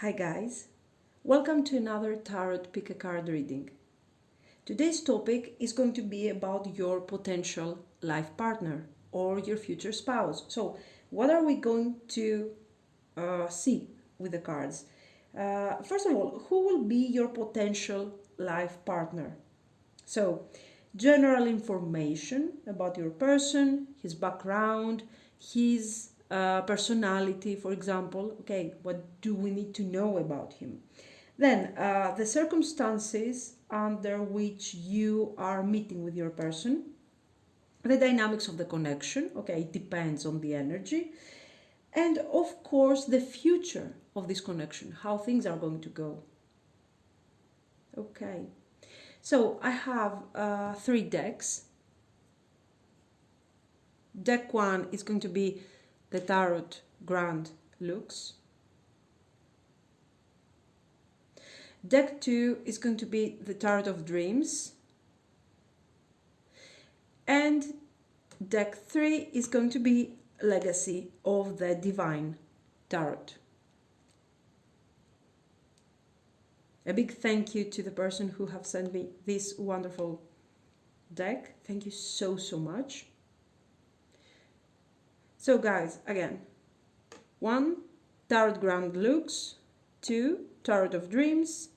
Hi guys, welcome to another Tarot Pick a Card reading. Today's topic is going to be about your potential life partner or your future spouse. So what are we going to see with the cards? First of all, who will be your potential life partner? So general information about your person, his background, his personality, for example. Okay, what do we need to know about him? Then the circumstances under which you are meeting with your person, the dynamics of the connection. Okay, it depends on the energy. And of course, the future of this connection, how things are going to go. Okay. So I have 3 decks. Deck 1 is going to be the Tarot Grand Lux. Deck 2 is going to be the Tarot of Dreams. And deck 3 is going to be Legacy of the Divine Tarot. A big thank you to the person who have sent me this wonderful deck. Thank you so much. So guys, again, 1, Tarot Grand Lux, 2, Tarot of Dreams,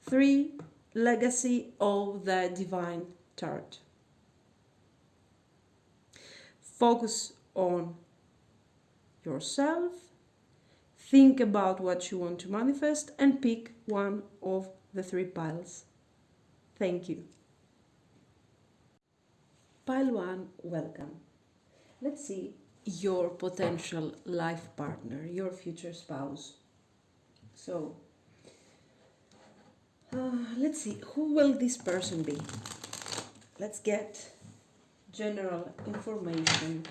3, Legacy of the Divine Tarot. Focus on yourself, think about what you want to manifest, and pick one of the 3 piles. Thank you. Pile 1, welcome. Let's see your potential life partner, your future spouse. So, let's see, who will this person be? Let's get general information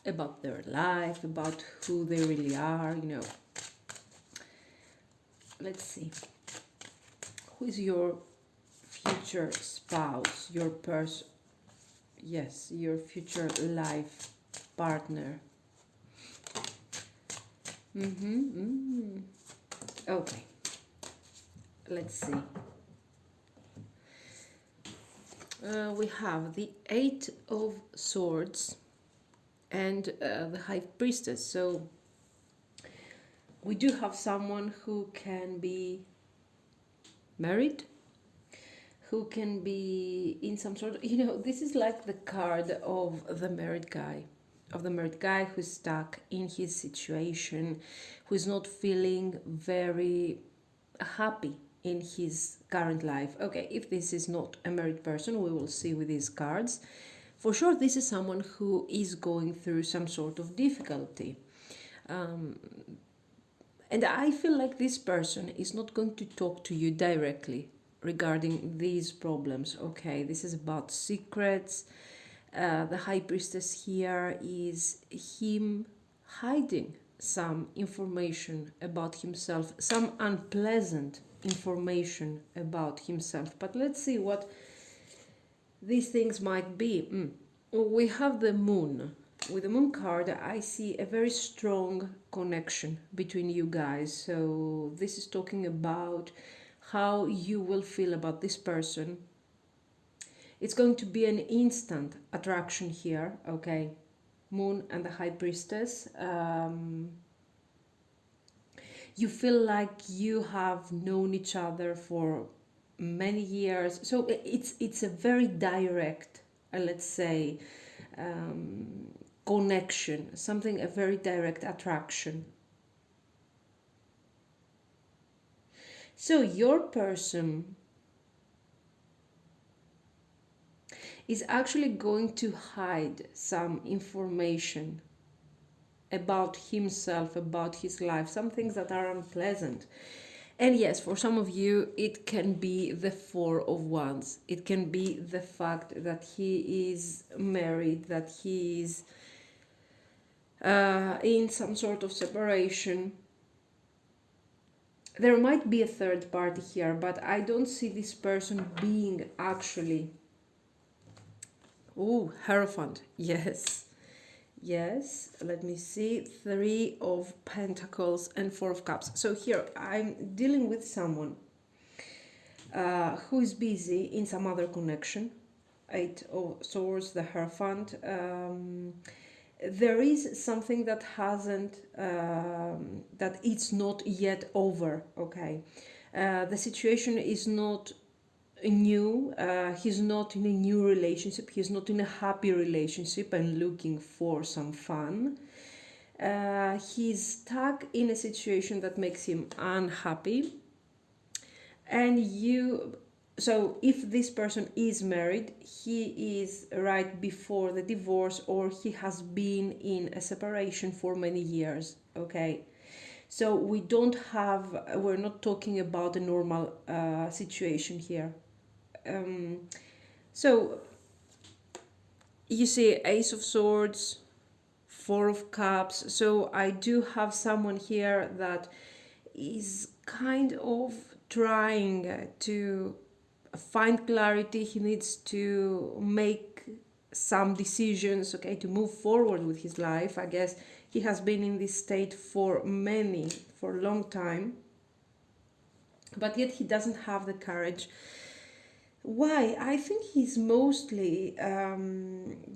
about their life, about who they really are, Let's see. Who is your future spouse, your person? Yes, your future life partner. Okay. Let's see. We have the 8 of Swords and the High Priestess. So we do have someone who can be married, who can be in some sort of, this is like the card of the married guy, who's stuck in his situation, who's not feeling very happy in his current life. Okay, if this is not a married person, we will see with these cards. For sure, this is someone who is going through some sort of difficulty. And I feel like this person is not going to talk to you directly regarding these problems. Okay, this is about secrets. The High Priestess here is him hiding some information about himself, some unpleasant information about himself. But let's see what these things might be. We have the Moon. With the Moon card, I see a very strong connection between you guys. So this is talking about how you will feel about this person. It's going to be an instant attraction here, okay? Moon and the High Priestess. You feel like you have known each other for many years. So it's a very direct, let's say, connection, a very direct attraction. So your person is actually going to hide some information about himself, about his life, some things that are unpleasant. And yes, for some of you, it can be the 4 of Wands. It can be the fact that he is married, that he is in some sort of separation. There might be a third party here, but I don't see this person being actually... Oh, Hierophant, yes. Yes, let me see. Three of Pentacles and Four of Cups. So here I'm dealing with someone who is busy in some other connection. Eight of Swords, the Hierophant. There is something that hasn't, that it's not yet over, okay? The situation is not new. He's not in a new relationship. He's not in a happy relationship and looking for some fun. He's stuck in a situation that makes him unhappy. And so if this person is married, he is right before the divorce, or he has been in a separation for many years, okay? So we're not talking about a normal situation here. So you see Ace of Swords, Four of Cups. So I do have someone here that is kind of trying to find clarity. He needs to make some decisions, okay, to move forward with his life. I guess he has been in this state for a long time, but yet he doesn't have the courage. Why? I think he's mostly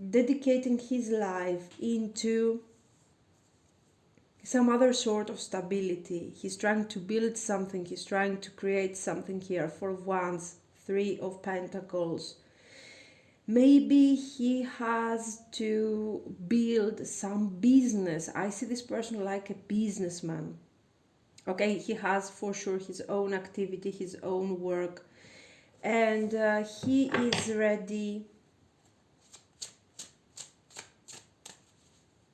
dedicating his life into some other sort of stability. He's trying to build something, he's trying to create something here. Four of Wands, Three of Pentacles. Maybe he has to build some business. I see this person like a businessman. Okay, he has for sure his own activity, his own work, and he is ready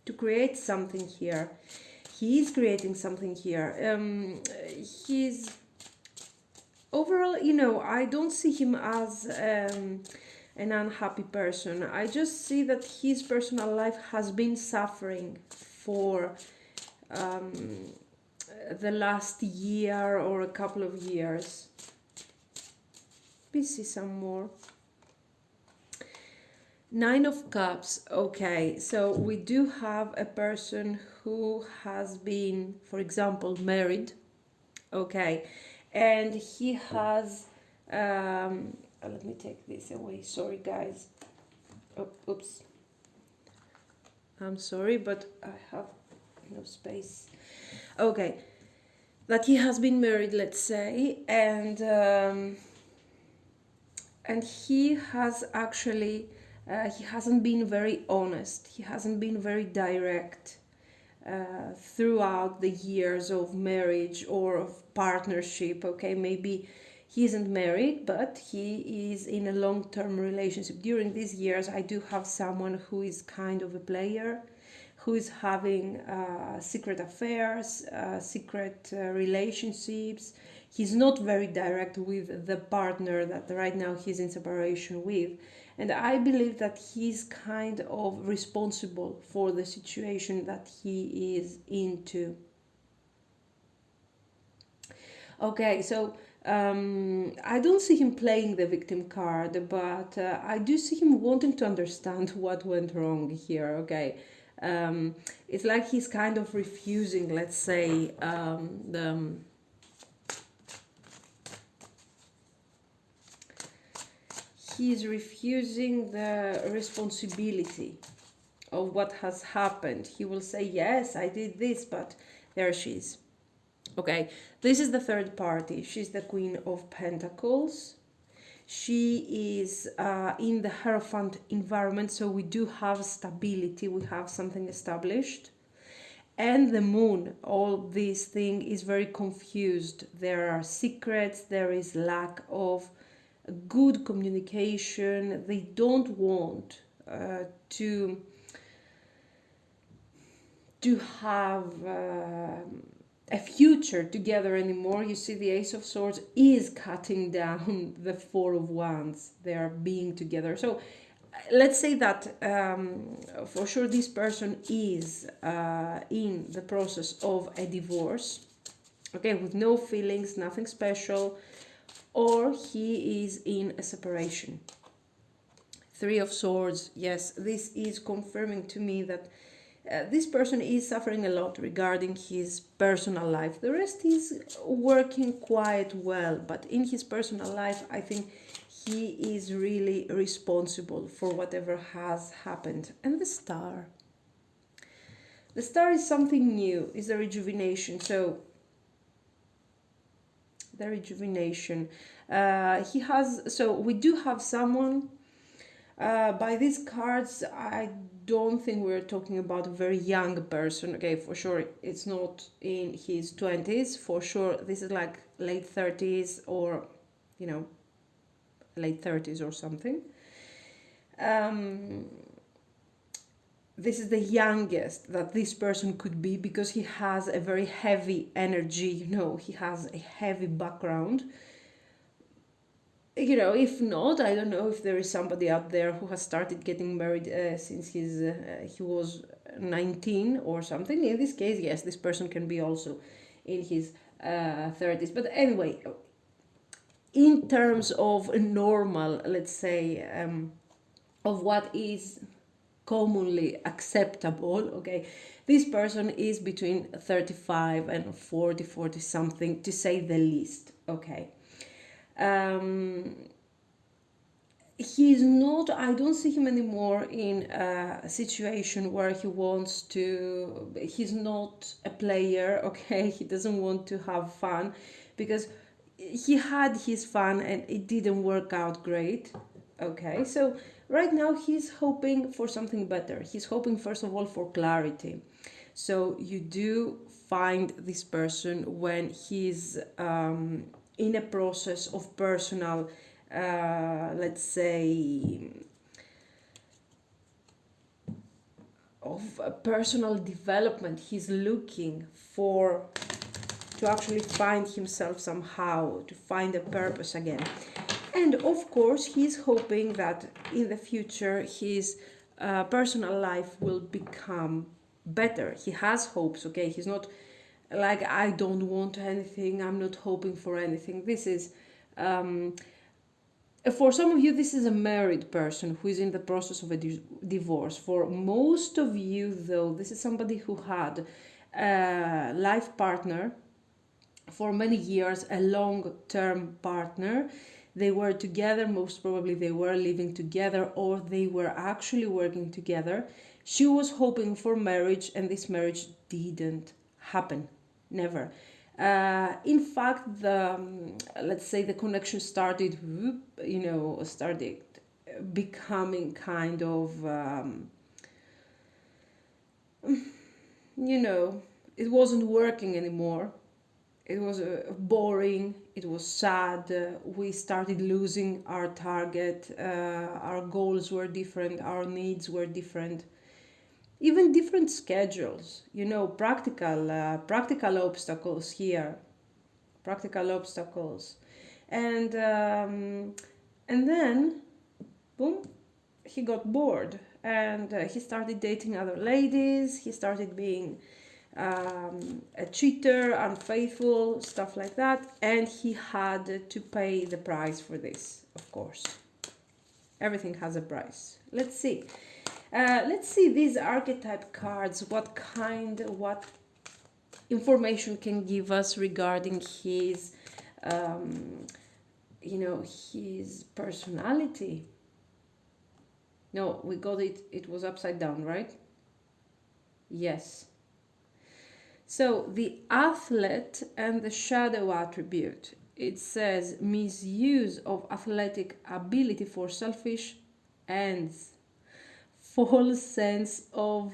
to create something here. He is creating something here. He's overall, I don't see him as an unhappy person. I just see that his personal life has been suffering for the last year or a couple of years. Let's see some more. Nine of Cups. Okay, so we do have a person who has been, for example, married. Okay, and he has let me take this away, sorry guys. Oops, I'm sorry, but I have no space. Okay, that he has been married, let's say, and he has actually he hasn't been very honest, he hasn't been very direct throughout the years of marriage or of partnership. Okay, maybe he isn't married, but he is in a long-term relationship. During these years, I do have someone who is kind of a player, who is having secret affairs, secret relationships. He's not very direct with the partner that right now he's in separation with. And I believe that he's kind of responsible for the situation that he is into. Okay, so I don't see him playing the victim card, but I do see him wanting to understand what went wrong here, okay? It's like he's kind of refusing, let's say, he's refusing the responsibility of what has happened. He will say, yes, I did this, but there she is. Okay, this is the third party. She's the Queen of Pentacles. She is in the Hierophant environment, so we do have stability, we have something established. And the Moon, all this thing is very confused. There are secrets, there is lack of good communication. They don't want to have a future together anymore. You see, the Ace of Swords is cutting down the Four of Wands. They are being together. So let's say that for sure this person is in the process of a divorce, okay, with no feelings, nothing special, or he is in a separation. Three of Swords, yes, this is confirming to me that this person is suffering a lot regarding his personal life. The rest is working quite well, but in his personal life, I think he is really responsible for whatever has happened. And the star. The star is something new, is the rejuvenation. So, the rejuvenation. We do have someone. By these cards, I don't think we're talking about a very young person. Okay, for sure, it's not in his 20s. For sure, this is like late 30s or, late 30s or something. This is the youngest that this person could be because he has a very heavy energy, he has a heavy background. If not, I don't know if there is somebody out there who has started getting married since he was 19 or something. In this case, yes, this person can be also in his 30s. But anyway, in terms of normal, let's say, of what is commonly acceptable, okay, this person is between 35 and 40 something, to say the least, okay. He's not, I don't see him anymore in a situation where he's not a player, okay, he doesn't want to have fun, because he had his fun and it didn't work out great, okay. So right now he's hoping for something better. He's hoping first of all for clarity. So you do find this person when he's in a process of personal, let's say, of personal development. He's looking to actually find himself somehow, to find a purpose again. And of course, he's hoping that in the future his personal life will become better. He has hopes, okay? He's not like, I don't want anything, I'm not hoping for anything. This is, for some of you, this is a married person who is in the process of a divorce. For most of you, though, this is somebody who had a life partner for many years, a long-term partner. They were together, most probably they were living together, or they were actually working together. She was hoping for marriage, and this marriage didn't happen. Never. In fact, let's say the connection started becoming kind of, it wasn't working anymore. It was boring, it was sad, we started losing our target, our goals were different, our needs were different, even different schedules, practical obstacles here, practical obstacles. And then, boom, he got bored and he started dating other ladies, he started being a cheater, unfaithful, stuff like that, and he had to pay the price for this, of course. Everything has a price. Let's see these archetype cards, what information can give us regarding his his personality. No, we got it was upside down, right? Yes. So the athlete and the shadow attribute. It says misuse of athletic ability for selfish ends. False sense of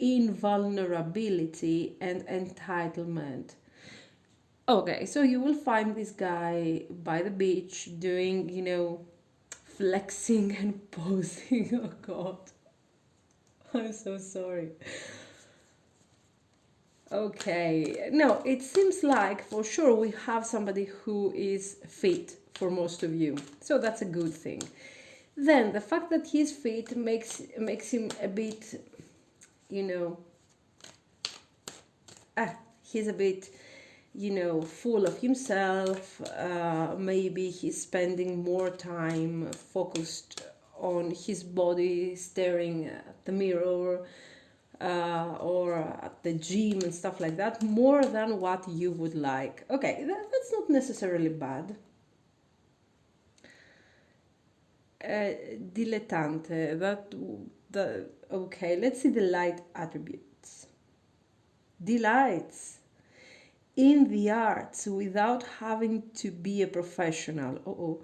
invulnerability and entitlement. Okay, so you will find this guy by the beach doing, flexing and posing. Oh God. I'm so sorry. Okay, no, it seems like for sure we have somebody who is fit for most of you, so that's a good thing. Then the fact that he's fit makes him a bit, he's a bit, full of himself. Maybe he's spending more time focused on his body, staring at the mirror. or at the gym and stuff like that, more than what you would like. Okay, that's not necessarily bad. Dilettante, okay, let's see the light attributes. Delights in the arts without having to be a professional.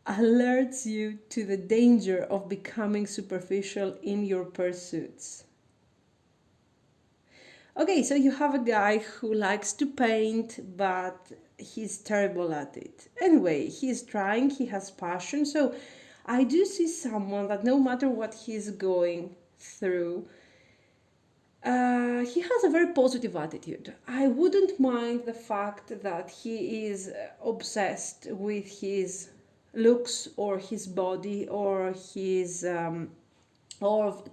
Alerts you to the danger of becoming superficial in your pursuits. Okay, so you have a guy who likes to paint, but he's terrible at it. Anyway, he's trying, he has passion. So I do see someone that no matter what he's going through, he has a very positive attitude. I wouldn't mind the fact that he is obsessed with his looks or his body or his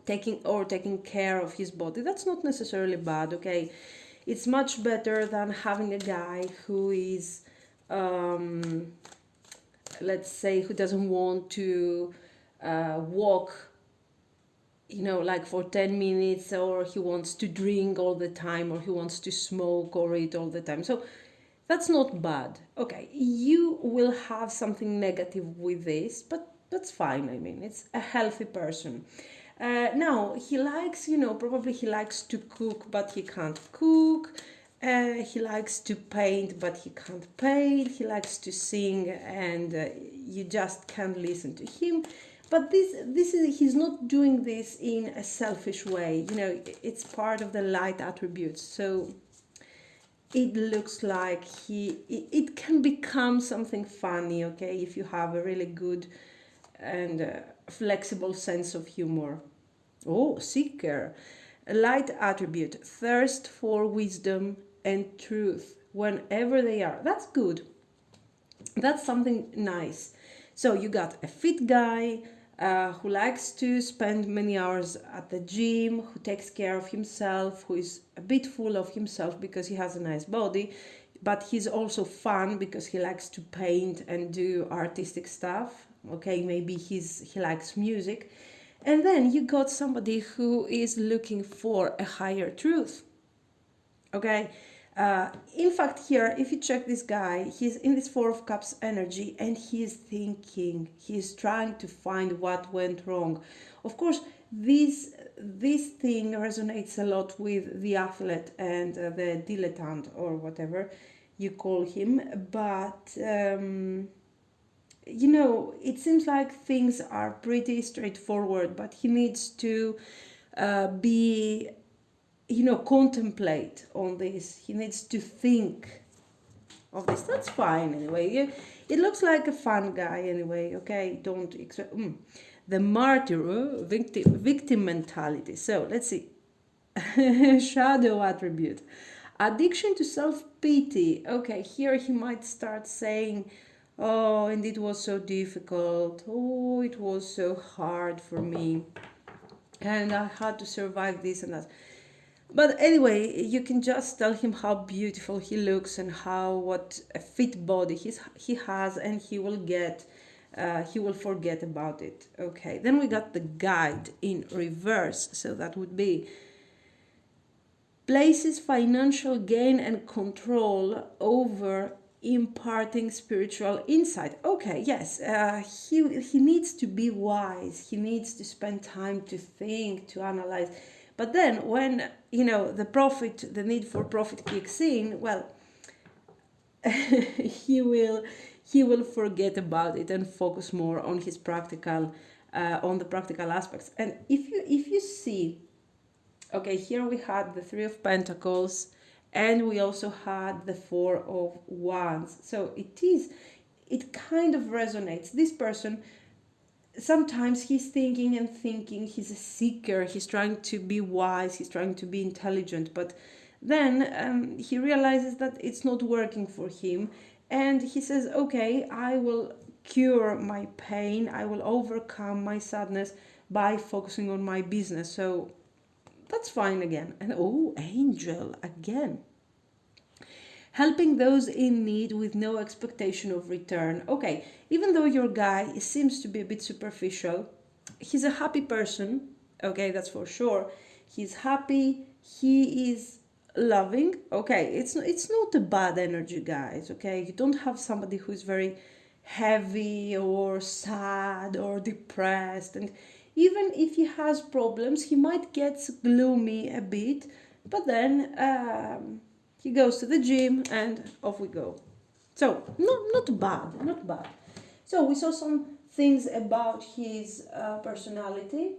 taking care of his body. That's not necessarily bad. Okay, it's much better than having a guy who is let's say who doesn't want to walk, like for 10 minutes, or he wants to drink all the time, or he wants to smoke or eat all the time. So that's not bad. Okay, you will have something negative with this, but that's fine. I mean, it's a healthy person. Now, he likes, probably he likes to cook, but he can't cook. He likes to paint, but he can't paint. He likes to sing, and you just can't listen to him. But he's not doing this in a selfish way. It's part of the light attributes. So it looks like it can become something funny, okay, if you have a really good and flexible sense of humor. Oh, seeker. A light attribute, thirst for wisdom and truth whenever they are. That's good. That's something nice. So you got a fit guy who likes to spend many hours at the gym, who takes care of himself, who is a bit full of himself because he has a nice body, but he's also fun because he likes to paint and do artistic stuff. Okay, maybe he likes music. And then you got somebody who is looking for a higher truth. Okay, in fact, here, if you check this guy, he's in this Four of Cups energy and he's thinking, he's trying to find what went wrong. Of course, this thing resonates a lot with the athlete and the dilettante, or whatever you call him, but it seems like things are pretty straightforward, but he needs to be, contemplate on this. He needs to think of this. That's fine anyway. It looks like a fun guy anyway, okay? Don't expect... The martyr, victim mentality. So let's see. Shadow attribute. Addiction to self-pity. Okay, here he might start saying, oh, and it was so difficult. Oh, it was so hard for me. And I had to survive this and that. But anyway, you can just tell him how beautiful he looks and what a fit body he has, and he will forget about it. Okay, then we got the guide in reverse. So that would be places financial gain and control over imparting spiritual insight. Okay, yes, he needs to be wise. He needs to spend time to think, to analyze. But then when, the need for profit kicks in, well, he will forget about it and focus more on his on the practical aspects. And if you see, okay, here we had the Three of Pentacles, and we also had the Four of Wands. So it kind of resonates. This person, sometimes he's thinking, he's a seeker, he's trying to be wise, he's trying to be intelligent, but then he realizes that it's not working for him, and he says, okay, I will cure my pain, I will overcome my sadness by focusing on my business. So that's fine again. And angel again. Helping those in need with no expectation of return. Okay, even though your guy seems to be a bit superficial, he's a happy person. Okay, that's for sure. he's happy, he is loving. Okay, it's not a bad energy, guys. Okay, you don't have somebody who's very heavy or sad or depressed, and even if he has problems, he might get gloomy a bit, but then he goes to the gym and off we go. So not bad, not bad. So we saw some things about his personality.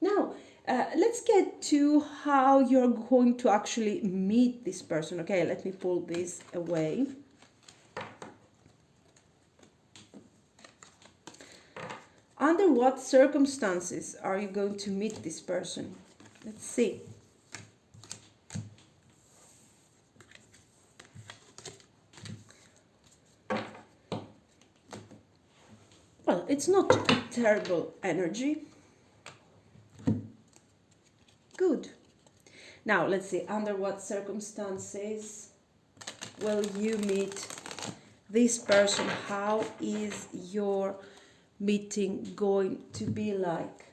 Now, let's get to how you're going to actually meet this person. Okay, let me pull this away. Under what circumstances are you going to meet this person? Let's see. Well, it's not a terrible energy. Good. Now, let's see, under what circumstances will you meet this person? How is your meeting going to be like?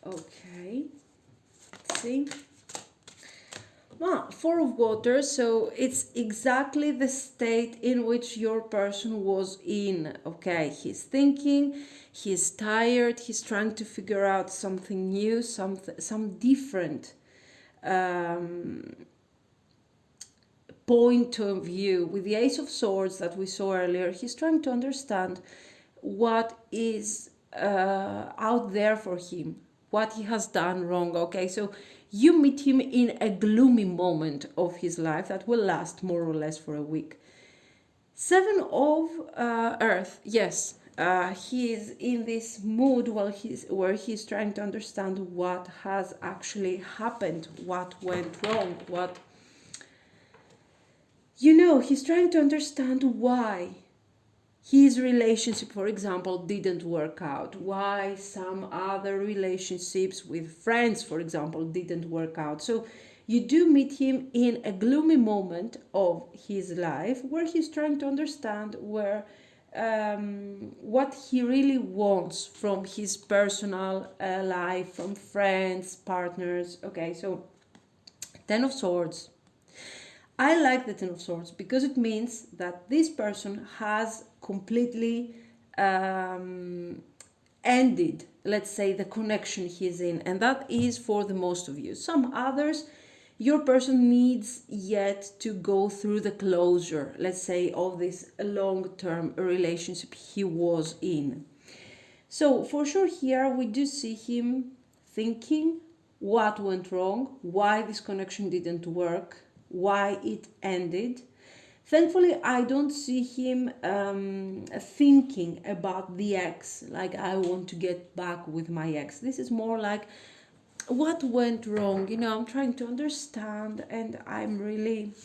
Okay, let's see. Well, Four of Water, so it's exactly the state in which your person was in. Okay, he's thinking, he's tired, he's trying to figure out something new, some different point of view. With the Ace of Swords that we saw earlier, he's trying to understand what is out there for him, what he has done wrong. Okay, so you meet him in a gloomy moment of his life that will last more or less for a week. Seven of Earth, yes, he is in this mood where he's trying to understand what has actually happened, what went wrong, he's trying to understand why his relationship, for example, didn't work out, why some other relationships with friends, for example, didn't work out. So you do meet him in a gloomy moment of his life where he's trying to understand what he really wants from his personal life, from friends, partners. Okay, so Ten of Swords. I like the Ten of Swords because it means that this person has completely ended, let's say, the connection he's in, and that is for the most of you. Some others, your person needs yet to go through the closure, let's say, of this long-term relationship he was in. So for sure here we do see him thinking what went wrong, why this connection didn't work, why it ended. Thankfully, I don't see him thinking about the ex, like I want to get back with my ex. This is more like what went wrong. I'm trying to understand, and I really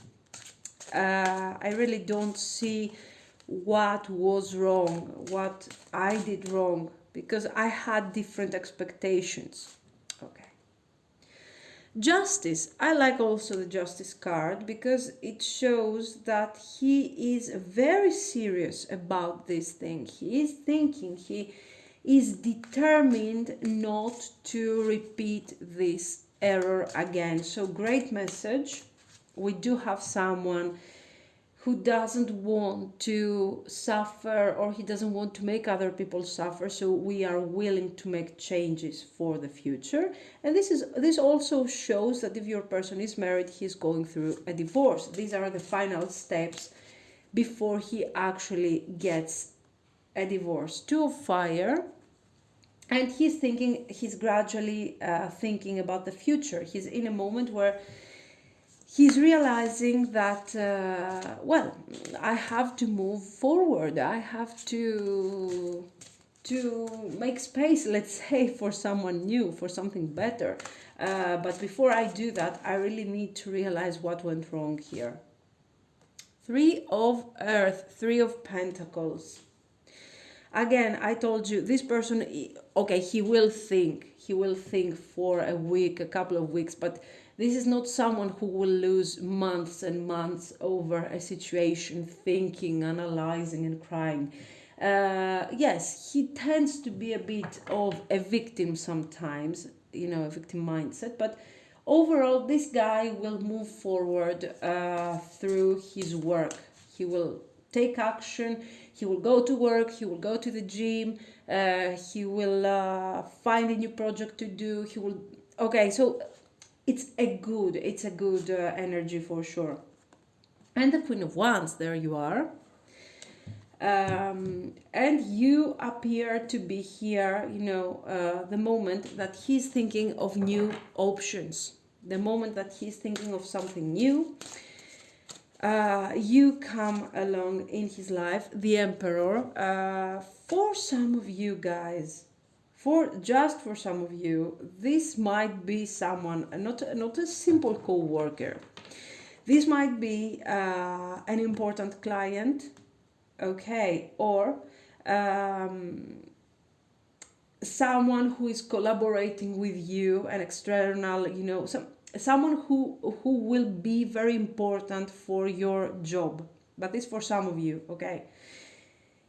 don't see what was wrong, what I did wrong, because I had different expectations. Okay. Justice. I like also the Justice card because it shows that he is very serious about this thing. He is thinking, he is determined not to repeat this error again. So great message. We do have someone who doesn't want to suffer, or he doesn't want to make other people suffer, so we are willing to make changes for the future. And this also shows that if your person is married, he's going through a divorce. These are the final steps before he actually gets a divorce. Two of Fire. And he's gradually thinking about the future. He's in a moment where he's realizing that, I have to move forward. I have to make space, let's say, for someone new, for something better. But before I do that, I really need to realize what went wrong here. Three of Earth, Three of Pentacles. Again, I told you, this person, okay, he will think for a week, a couple of weeks, but This is not someone who will lose months and months over a situation, thinking, analyzing, and crying. Yes, he tends to be a bit of a victim sometimes, a victim mindset, but overall, this guy will move forward through his work. He will take action, he will go to work, he will go to the gym, he will find a new project to do, he will. Okay, so it's a good energy for sure. And the Queen of Wands, there you are. And you appear to be here, the moment that he's thinking of new options, the moment that he's thinking of something new. You come along in his life, the Emperor. For some of you guys, for some of you, this might be someone, not a simple co-worker. This might be an important client, okay, or someone who is collaborating with you, an external, someone who will be very important for your job. But this for some of you, okay.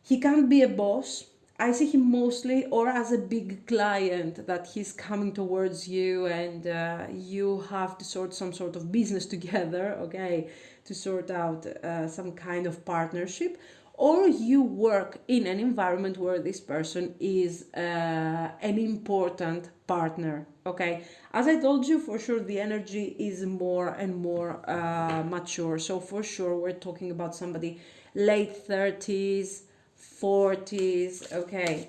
He can't be a boss. I see him mostly or as a big client that he's coming towards you, and you have to sort some sort of business together, okay, to sort out some kind of partnership. Or you work in an environment where this person is an important partner, okay. As I told you, for sure the energy is more and more mature. So for sure we're talking about somebody late 30s, 40s, okay.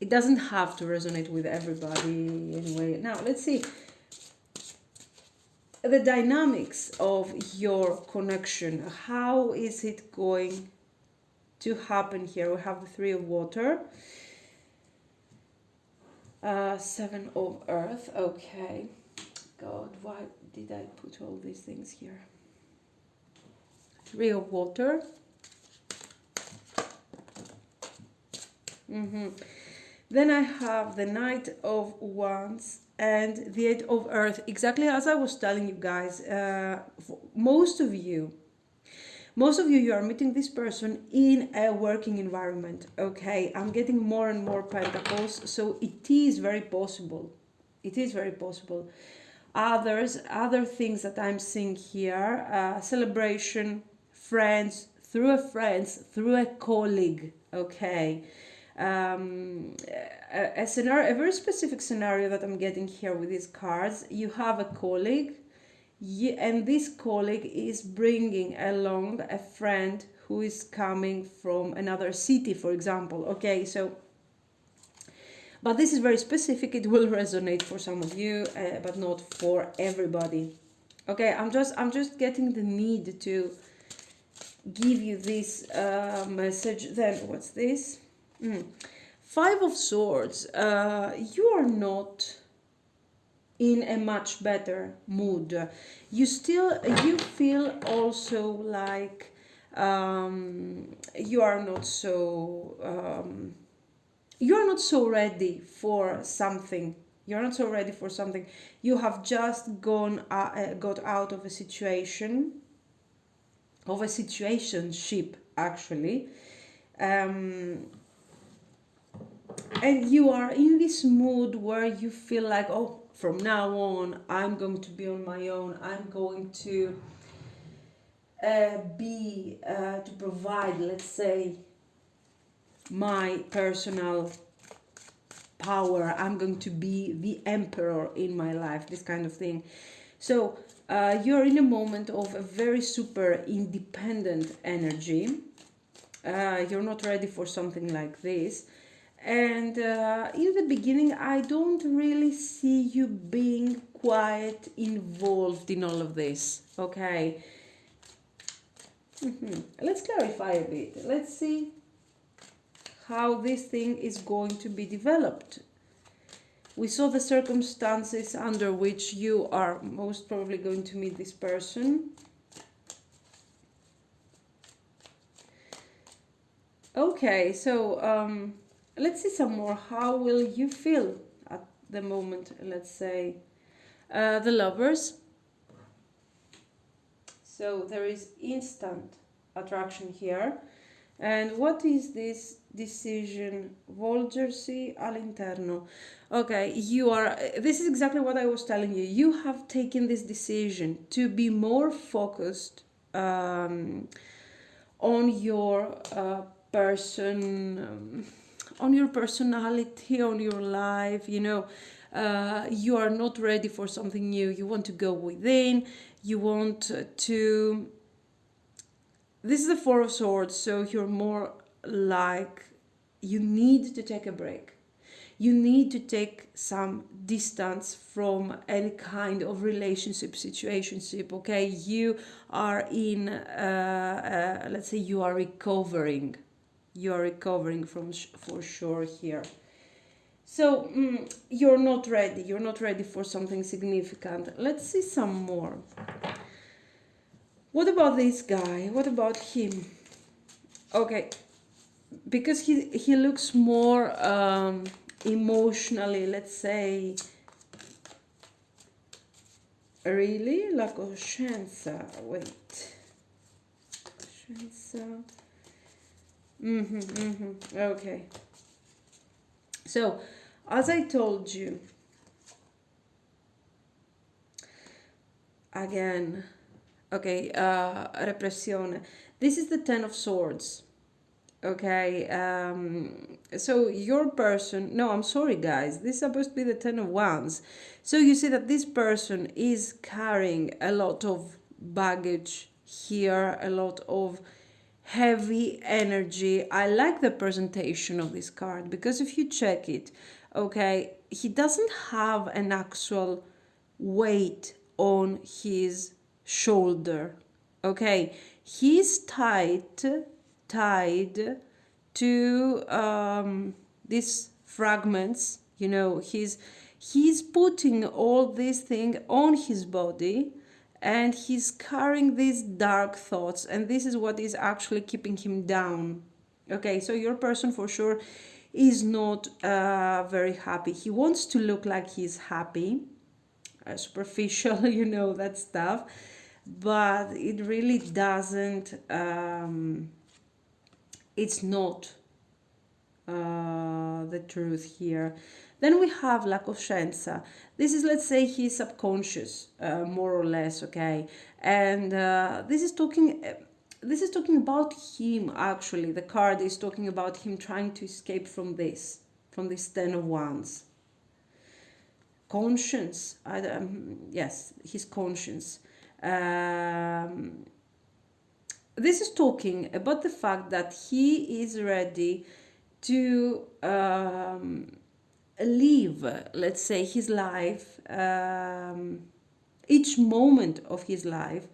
It doesn't have to resonate with everybody anyway. Now let's see the dynamics of your connection. How is it going to happen here? We have the Three of Water, Seven of Earth. Okay, God, why did I put all these things here? Three of Water. Then I have the Knight of Wands and the Eight of Earth. Exactly as I was telling you guys, most of you, you are meeting this person in a working environment, okay? I'm getting more and more pentacles, so it is very possible. It is very possible. Other things that I'm seeing here, celebration, friends, through a colleague, okay? A scenario, a very specific scenario that I'm getting here with these cards. You have a colleague, and this colleague is bringing along a friend who is coming from another city, for example. Okay, so, but this is very specific. It will resonate for some of you, but not for everybody. Okay, I'm just getting the need to give you this message. Then what's this? Five of Swords. You are not in a much better mood. You feel also like you are not so ready for something. You're not so ready for something. You have just got out of a situation, of a situationship actually. And you are in this mood where you feel like, oh, from now on, I'm going to be on my own. I'm going to to provide, let's say, my personal power. I'm going to be the emperor in my life, this kind of thing. So you're in a moment of a very super independent energy. You're not ready for something like this. And in the beginning, I don't really see you being quite involved in all of this, okay? Let's clarify a bit. Let's see how this thing is going to be developed. We saw the circumstances under which you are most probably going to meet this person. Okay, so let's see some more. How will you feel at the moment, let's say? The Lovers. So there is instant attraction here. And what is this decision? Volgersi all'interno. Okay, this is exactly what I was telling you. You have taken this decision to be more focused on your on your personality, on your life, you are not ready for something new. You want to go within, you want to... This is the Four of Swords, so you're more like, you need to take a break. You need to take some distance from any kind of relationship, situationship, okay? You are in, let's say you are recovering. You are recovering for sure here. So you're not ready. You're not ready for something significant. Let's see some more. What about this guy? What about him? Okay, because he looks more emotionally, let's say, really? La coscienza. Wait. Coscienza. Okay. So, as I told you, again, okay, repressione. This is the Ten of Swords. Okay, so your person, no, I'm sorry guys, this is supposed to be the Ten of Wands. So you see that this person is carrying a lot of baggage here, a lot of heavy energy. I like the presentation of this card because if you check it, okay, he doesn't have an actual weight on his shoulder. Okay, he's tied to these fragments. He's putting all these things on his body, and he's carrying these dark thoughts, and this is what is actually keeping him down. Okay, so your person for sure is not very happy. He wants to look like he's happy, superficial, that stuff, but it really doesn't, it's not the truth here. Then we have la coscienza. This is, let's say, his subconscious, more or less, okay? And this is talking about him, actually. The card is talking about him trying to escape from this Ten of Wands. Conscience, yes, his conscience. This is talking about the fact that he is ready to live, let's say, his life, each moment of his life,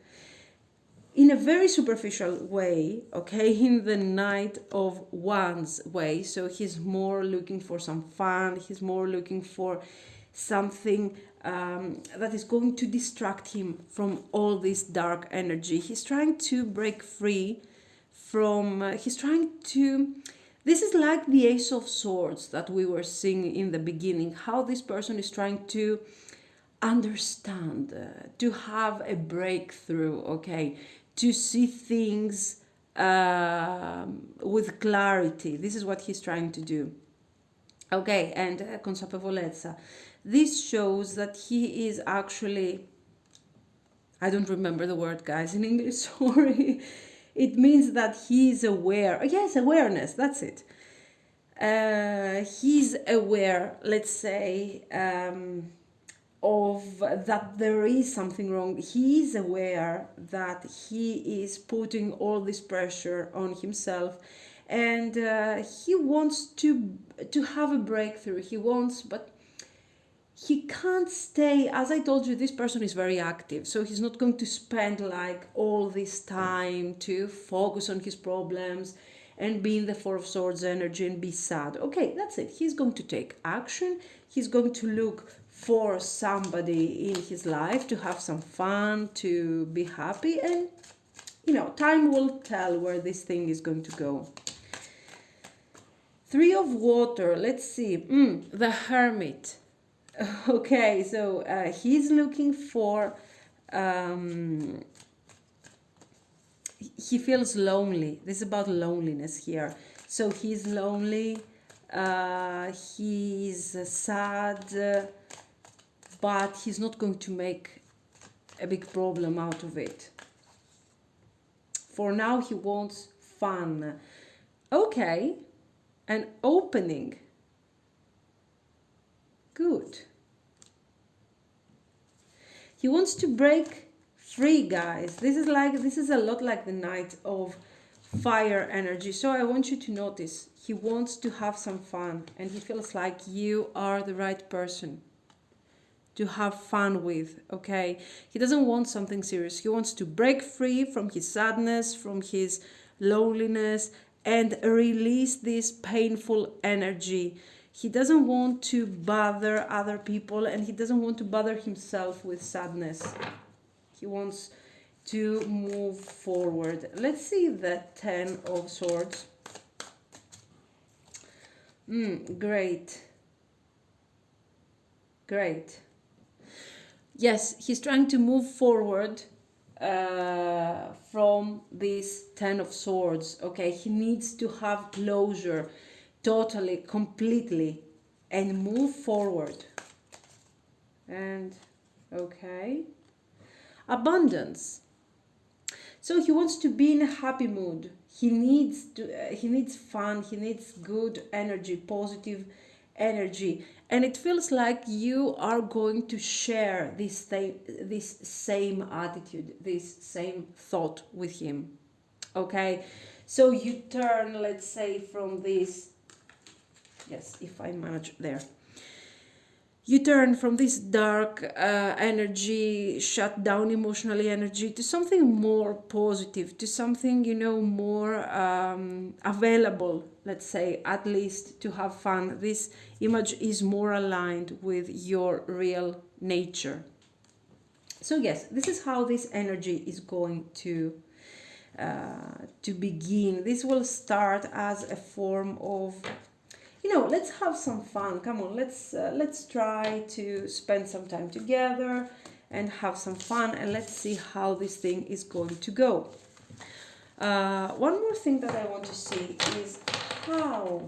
in a very superficial way, okay, in the Knight of Wands way. So he's more looking for some fun, he's more looking for something that is going to distract him from all this dark energy. He's trying to break free from, this is like the Ace of Swords that we were seeing in the beginning, how this person is trying to understand, to have a breakthrough, okay, to see things with clarity. This is what he's trying to do. Okay, and consapevolezza. This shows that he is actually, I don't remember the word, guys, in English, sorry. It means that he is aware. Oh, yes, awareness, that's it. He's aware, let's say, of that there is something wrong. He is aware that he is putting all this pressure on himself, and he wants to have a breakthrough. He wants, but he can't stay. As I told you, this person is very active, so he's not going to spend like all this time to focus on his problems and be in the Four of Swords energy and be sad. Okay, that's it. He's going to take action. He's going to look for somebody in his life to have some fun, to be happy, and time will tell where this thing is going to go. Three of Water, let's see. The Hermit. Okay, so he's looking for, he feels lonely. This is about loneliness here. So he's lonely, he's sad, but he's not going to make a big problem out of it. For now, he wants fun. Okay, an opening. Good. He wants to break free, guys. This is a lot like the Knight of Fire energy. So I want you to notice he wants to have some fun, and he feels like you are the right person to have fun with. Okay, he doesn't want something serious. He wants to break free from his sadness, from his loneliness, and release this painful energy. He doesn't want to bother other people, and he doesn't want to bother himself with sadness. He wants to move forward. Let's see the 10 of Swords. Great. Great. Yes, he's trying to move forward from this 10 of Swords. Okay, he needs to have closure totally, completely, and move forward. And okay, abundance. So he wants to be in a happy mood. He needs fun. He needs good energy, positive energy, and it feels like you are going to share this same attitude, this same thought with him. Okay, so you turn, let's say, from this. Yes, if I manage there. You turn from this dark energy, shut down emotionally energy, to something more positive, to something, more available, let's say, at least to have fun. This image is more aligned with your real nature. So yes, this is how this energy is going to begin. This will start as a form of, let's have some fun. Come on, let's try to spend some time together and have some fun, and let's see how this thing is going to go. One more thing that I want to see is how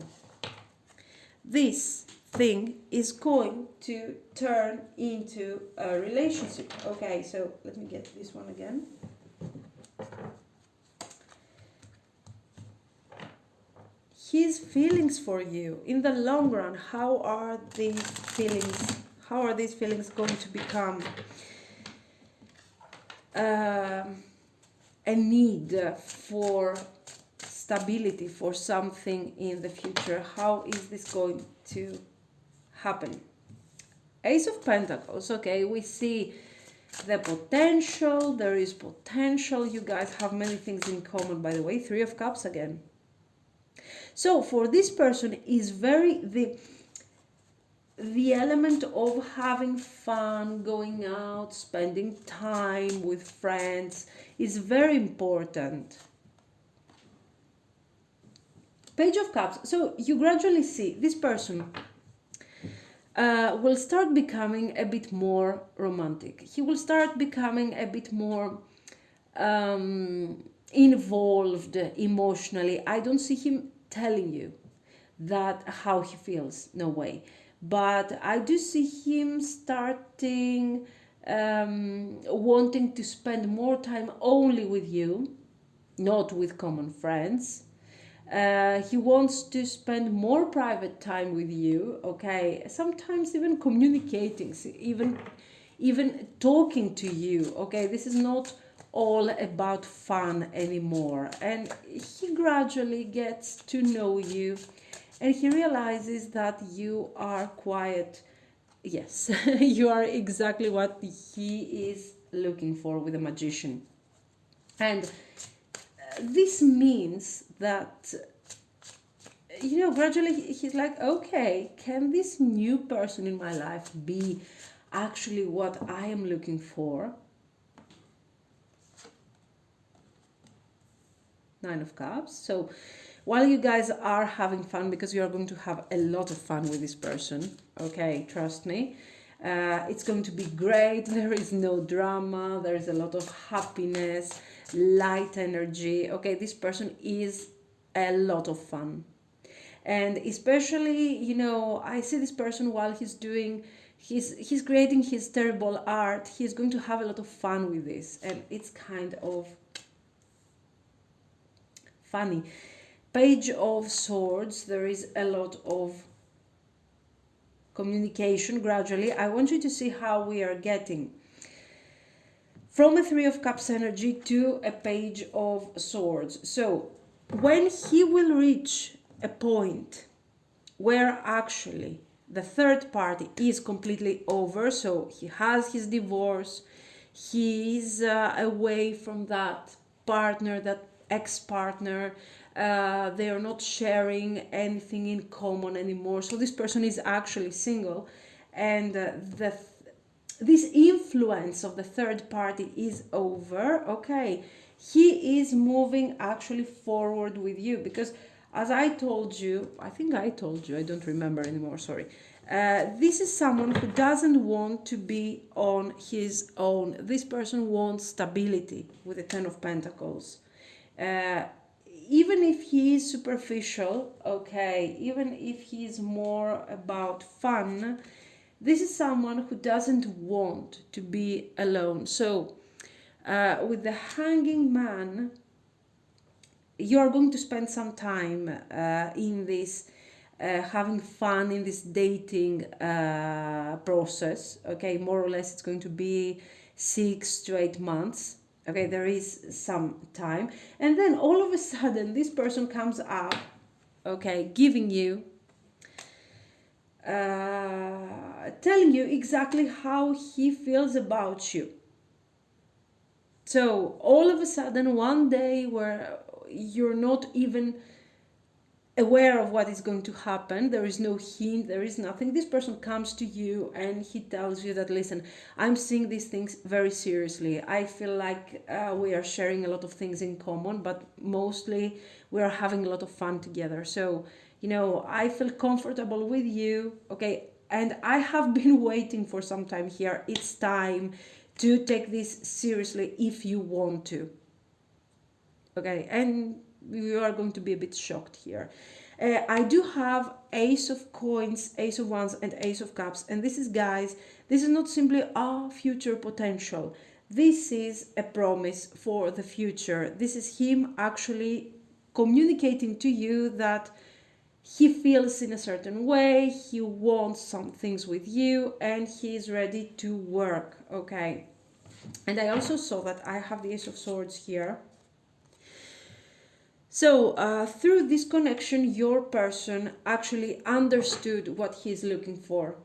this thing is going to turn into a relationship. Okay, so let me get this one again. His feelings for you in the long run. How are these feelings going to become a need for stability, for something in the future? How is this going to happen? Ace of Pentacles. Okay, we see the potential. There is potential. You guys have many things in common, by the way. Three of Cups again. So for this person is the element of having fun, going out, spending time with friends is very important. Page of Cups. So you gradually see this person will start becoming a bit more romantic. He will start becoming a bit more involved emotionally. I don't see him telling you that how he feels, no way, but I do see him starting wanting to spend more time only with you, not with common friends. He wants to spend more private time with you. Okay, sometimes even communicating, even talking to you. Okay, this is not all about fun anymore, and he gradually gets to know you, and he realizes that you are quiet. Yes, you are exactly what he is looking for with a magician. And this means that, gradually he's like, okay, can this new person in my life be actually what I am looking for? Nine of Cups. So while you guys are having fun, because you are going to have a lot of fun with this person, okay, trust me, It's going to be great. There is no drama. There is a lot of happiness, light energy. Okay, this person is a lot of fun. And especially, you know, I see this person while he's creating his terrible art. He's going to have a lot of fun with this, and it's kind of funny. Page of Swords, there is a lot of communication gradually. I want you to see how we are getting from a Three of Cups energy to a Page of Swords. So when he will reach a point where actually the third party is completely over, so he has his divorce, he is away from that partner, that ex-partner, they are not sharing anything in common anymore, so this person is actually single, and this influence of the third party is over. Okay, he is moving actually forward with you, because as I told you, I think I told you, I don't remember anymore, sorry. This is someone who doesn't want to be on his own. This person wants stability with the Ten of Pentacles. Even if he is superficial, okay, even if he is more about fun, this is someone who doesn't want to be alone. So, with the Hanging Man, you are going to spend some time in this having fun in this dating process. Okay, more or less it's going to be 6 to 8 months. Okay, there is some time, and then all of a sudden this person comes up, okay, giving you telling you exactly how he feels about you. So all of a sudden, one day where you're not even aware of what is going to happen, there is no hint, there is nothing, this person comes to you and he tells you that, listen, I'm seeing these things very seriously. I feel like we are sharing a lot of things in common, but mostly we are having a lot of fun together. So, you know, I feel comfortable with you, okay, and I have been waiting for some time here. It's time to take this seriously if you want to. Okay, and you are going to be a bit shocked here. I do have Ace of Coins, Ace of Wands, and Ace of Cups. And this is, guys, this is not simply our future potential. This is a promise for the future. This is him actually communicating to you that he feels in a certain way, he wants some things with you, and he is ready to work, okay? And I also saw that I have the Ace of Swords here. So through this connection, your person actually understood what he's looking for.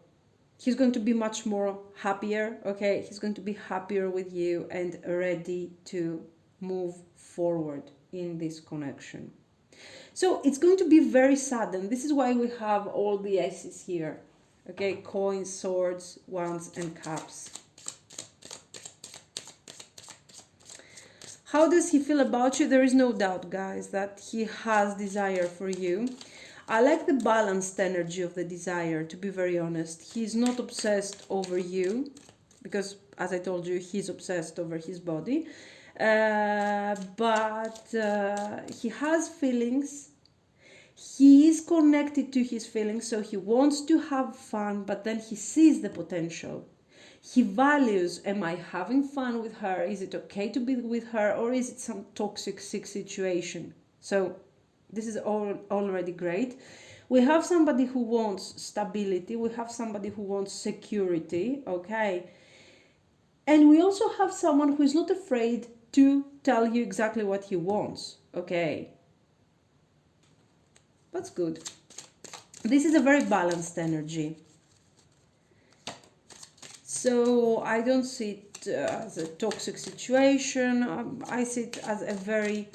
He's going to be much more happier, okay? He's going to be happier with you and ready to move forward in this connection. So it's going to be very sudden. This is why we have all the aces here, okay? Coins, swords, wands, and cups. How does he feel about you? There is no doubt, guys, that he has desire for you. I like the balanced energy of the desire, to be very honest. He's not obsessed over you, because, as I told you, he's obsessed over his body. But he has feelings. He is connected to his feelings, so he wants to have fun, but then he sees the potential. He values, am I having fun with her? Is it okay to be with her? Or is it some toxic situation? So this is already great. We have somebody who wants stability. We have somebody who wants security, okay? And we also have someone who is not afraid to tell you exactly what he wants, okay? That's good. This is a very balanced energy. So I don't see it as a toxic situation. I see it as a very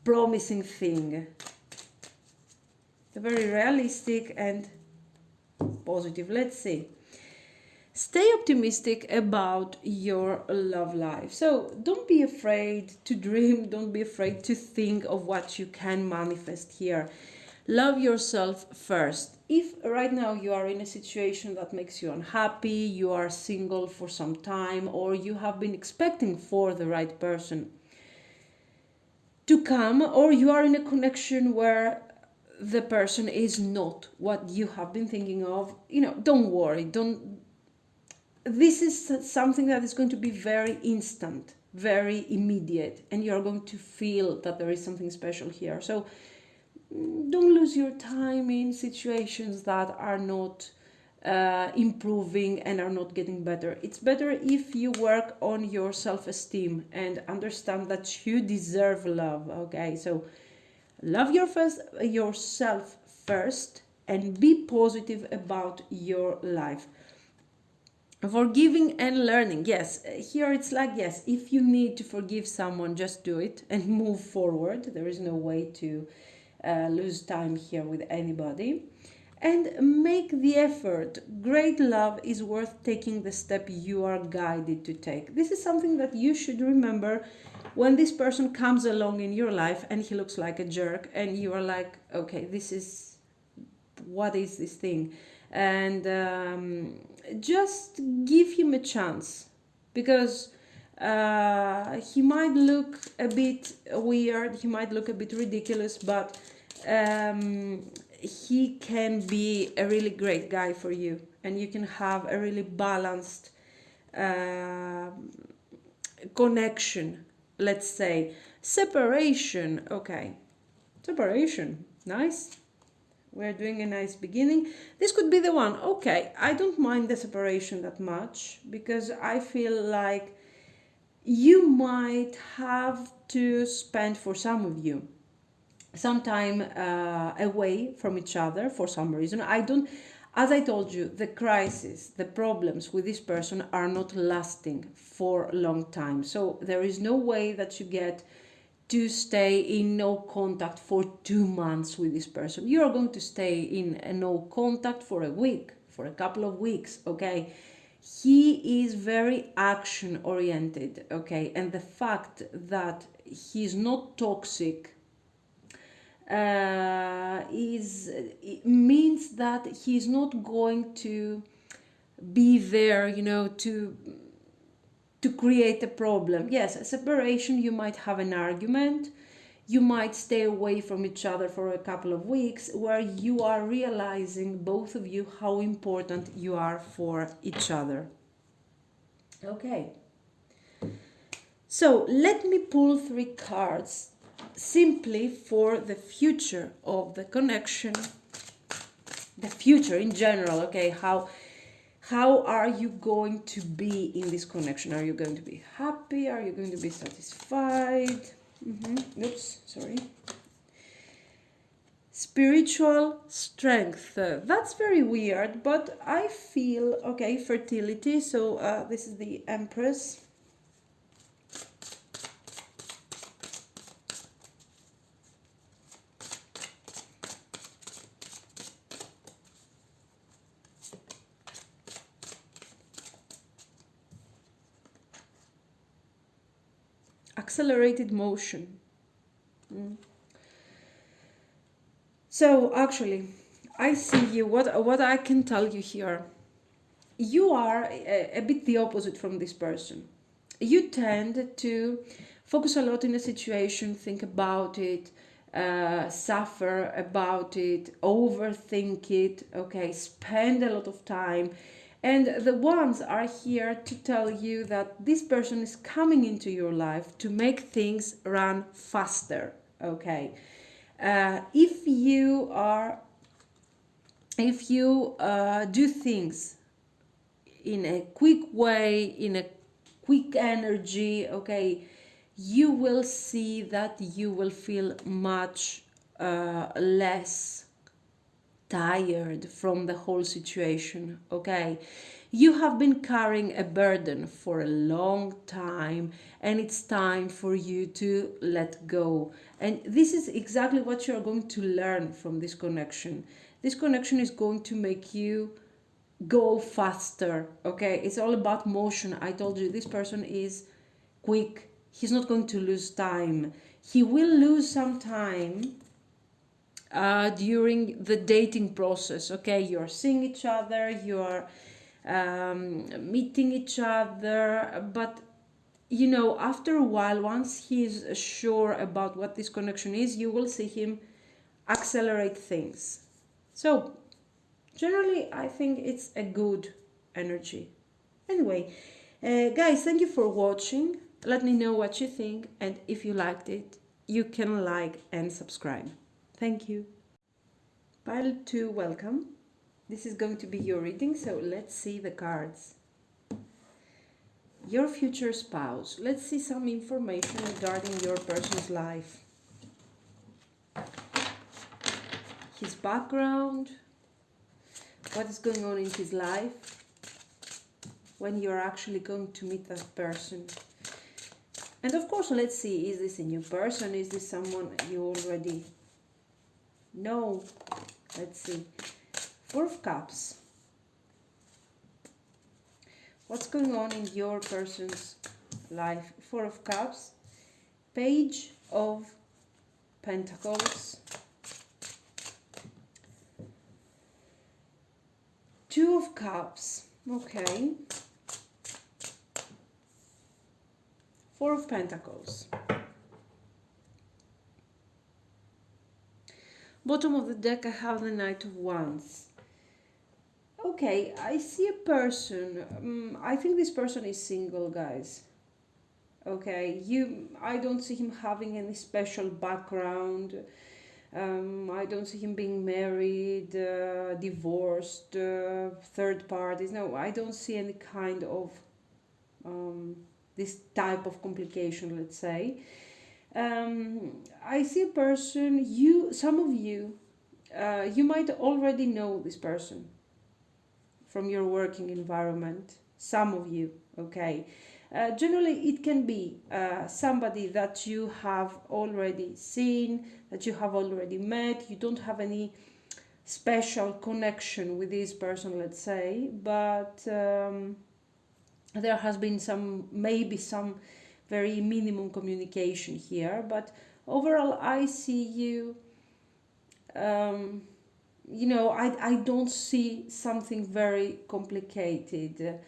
promising thing. A very realistic and positive. Let's see. Stay optimistic about your love life. So don't be afraid to dream. Don't be afraid to think of what you can manifest here. Love yourself first. If right now you are in a situation that makes you unhappy, you are single for some time, or you have been expecting for the right person to come, or you are in a connection where the person is not what you have been thinking of, don't worry. Don't. This is something that is going to be very instant, very immediate, and you're going to feel that there is something special here. So don't lose your time in situations that are not improving and are not getting better. It's better if you work on your self-esteem and understand that you deserve love. Okay, so love yourself first and be positive about your life. Forgiving and learning. Yes, here it's like, yes, if you need to forgive someone, just do it and move forward. There is no way to lose time here with anybody. And make the effort. Great love is worth taking the step you are guided to take. This is something that you should remember when this person comes along in your life and he looks like a jerk and you are like, okay, what is this thing? And just give him a chance, because he might look a bit weird, he might look a bit ridiculous, but he can be a really great guy for you, and you can have a really balanced connection. Let's say separation. Okay, separation, nice. We're doing a nice beginning. This could be the one. Okay, I don't mind the separation that much, because I feel like you might have to spend, for some of you, some time away from each other for some reason. As I told you, the crisis, the problems with this person are not lasting for a long time. So there is no way that you get to stay in no contact for 2 months with this person. You are going to stay in a no contact for a week, for a couple of weeks, okay? He is very action oriented, okay? And the fact that he's not toxic it means that he's not going to be there, to create a problem. Yes, a separation, you might have an argument, you might stay away from each other for a couple of weeks, where you are realizing, both of you, how important you are for each other. Okay, so let me pull 3 cards simply for the future of the connection, the future in general. Okay, how are you going to be in this connection? Are you going to be happy? Are you going to be satisfied? Oops, sorry. Spiritual strength. That's very weird, but I feel, okay, fertility. So this is the Empress. Accelerated motion. So actually, I see you. What I can tell you here, you are a bit the opposite from this person. You tend to focus a lot in a situation, think about it, suffer about it, overthink it, okay, spend a lot of time. And the ones are here to tell you that this person is coming into your life to make things run faster, okay? If you do things in a quick way, in a quick energy, okay, you will see that you will feel much less tired from the whole situation, okay? You have been carrying a burden for a long time, and it's time for you to let go. And this is exactly what you're going to learn from this connection. This connection is going to make you go faster, okay? It's all about motion. I told you, this person is quick. He's not going to lose time. He will lose some time during the dating process. Okay, you're seeing each other, you're meeting each other, but you know, after a while, once he's sure about what this connection is, you will see him accelerate things. So generally, I think it's a good energy. Anyway, guys, thank you for watching. Let me know what you think, and if you liked it, you can like and subscribe. Thank you. Pile 2, welcome. This is going to be your reading, so let's see the cards. Your future spouse. Let's see some information regarding your person's life. His background, what is going on in his life, when you're actually going to meet that person. And of course, let's see, is this a new person? Is this someone you already know? Let's see. 4 of Cups. What's going on in your person's life? 4 of Cups. Page of Pentacles. 2 of Cups. Okay. 4 of Pentacles. Bottom of the deck, I have the Knight of Wands. Okay, I see a person. I think this person is single, guys. Okay, I don't see him having any special background. I don't see him being married, divorced, third parties. No, I don't see any kind of this type of complication, let's say. I see a person, some of you, you might already know this person from your working environment. Some of you, okay. Generally, it can be somebody that you have already seen, that you have already met. You don't have any special connection with this person, let's say, but there has been maybe some very minimum communication here. But overall, I see you, you know, I don't see something very complicated.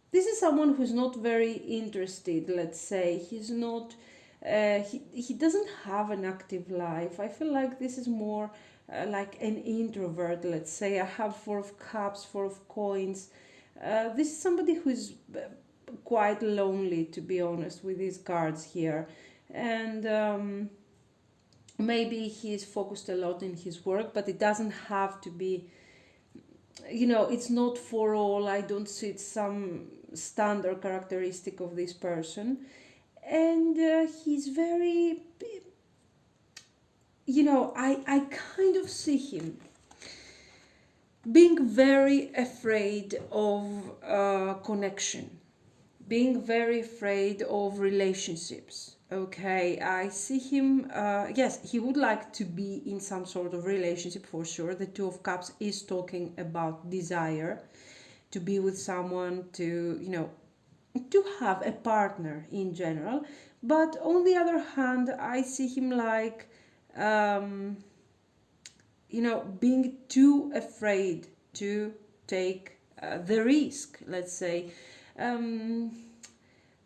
This is someone who's not very interested, let's say. He's not, he doesn't have an active life. I feel like this is more like an introvert, let's say. I have 4 of Cups, 4 of Coins. This is somebody who's quite lonely, to be honest, with these cards here. And maybe he's focused a lot in his work, but it doesn't have to be, you know, it's not for all. I don't see it's some standard characteristic of this person. And he's very, you know, I kind of see him being very afraid of connection, being very afraid of relationships. Okay, I see him, yes, he would like to be in some sort of relationship for sure. The 2 of Cups is talking about desire, to be with someone, to, you know, to have a partner in general. But on the other hand, I see him like, you know, being too afraid to take the risk, let's say.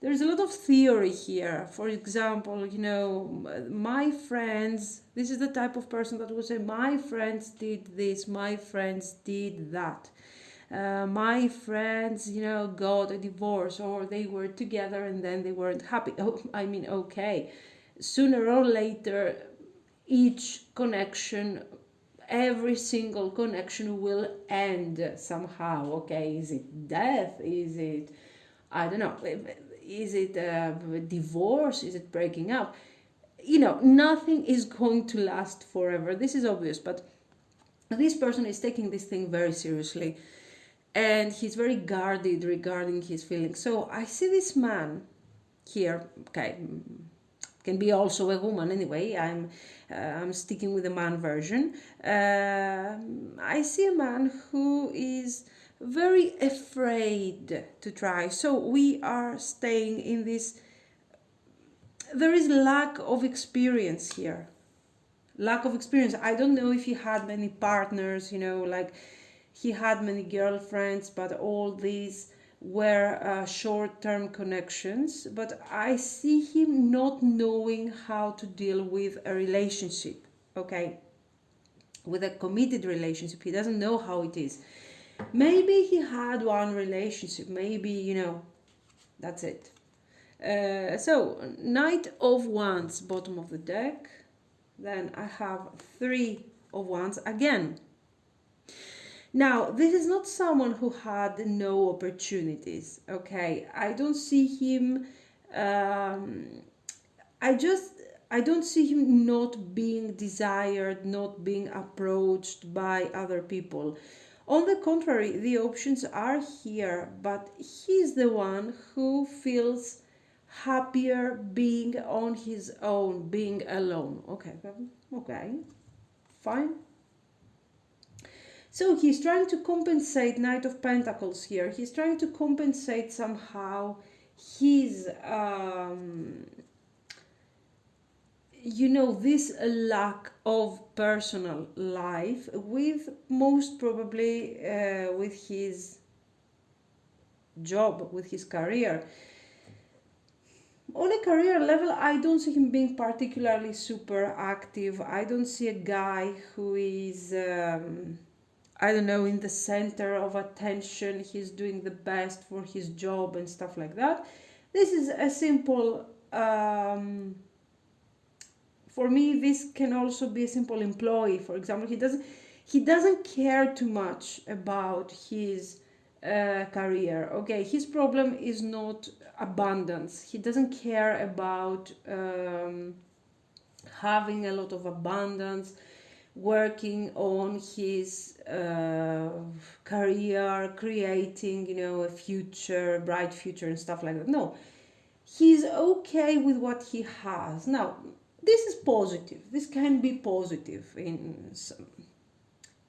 There's a lot of theory here. For example, you know, my friends, this is the type of person that would say, my friends did this, my friends did that. My friends, you know, got a divorce, or they were together and then they weren't happy. Oh, I mean, okay. Sooner or later, each connection, every single connection will end somehow. Okay, is it death? Is it, I don't know, is it divorce? Is it breaking up? You know, nothing is going to last forever. This is obvious, but this person is taking this thing very seriously, and he's very guarded regarding his feelings. So I see this man here, okay, can be also a woman anyway. I'm sticking with the man version. I see a man who is very afraid to try. So we are staying in this there is lack of experience here. Lack of experience. I don't know if he had many partners, like he had many girlfriends, but all these were short-term connections. But I see him not knowing how to deal with a relationship, okay? With a committed relationship. He doesn't know how it is. Maybe he had one relationship, maybe, that's it. So, Knight of Wands, bottom of the deck. Then I have 3 of Wands again. Now, this is not someone who had no opportunities, okay? I don't see him, I don't see him not being desired, not being approached by other people. On the contrary, the options are here, but he's the one who feels happier being on his own, being alone. Okay, fine. So he's trying to compensate, Knight of Pentacles here. He's trying to compensate somehow his, this lack of personal life with most probably with his job, with his career. On a career level, I don't see him being particularly super active. I don't see a guy who is, I don't know, in the center of attention. He's doing the best for his job and stuff like that. This is a simple, for me, this can also be a simple employee. For example, he doesn't care too much about his career. Okay, his problem is not abundance. He doesn't care about having a lot of abundance, working on his career, creating, a future, bright future and stuff like that. No, he's okay with what he has. Now, this is positive. This can be positive in some,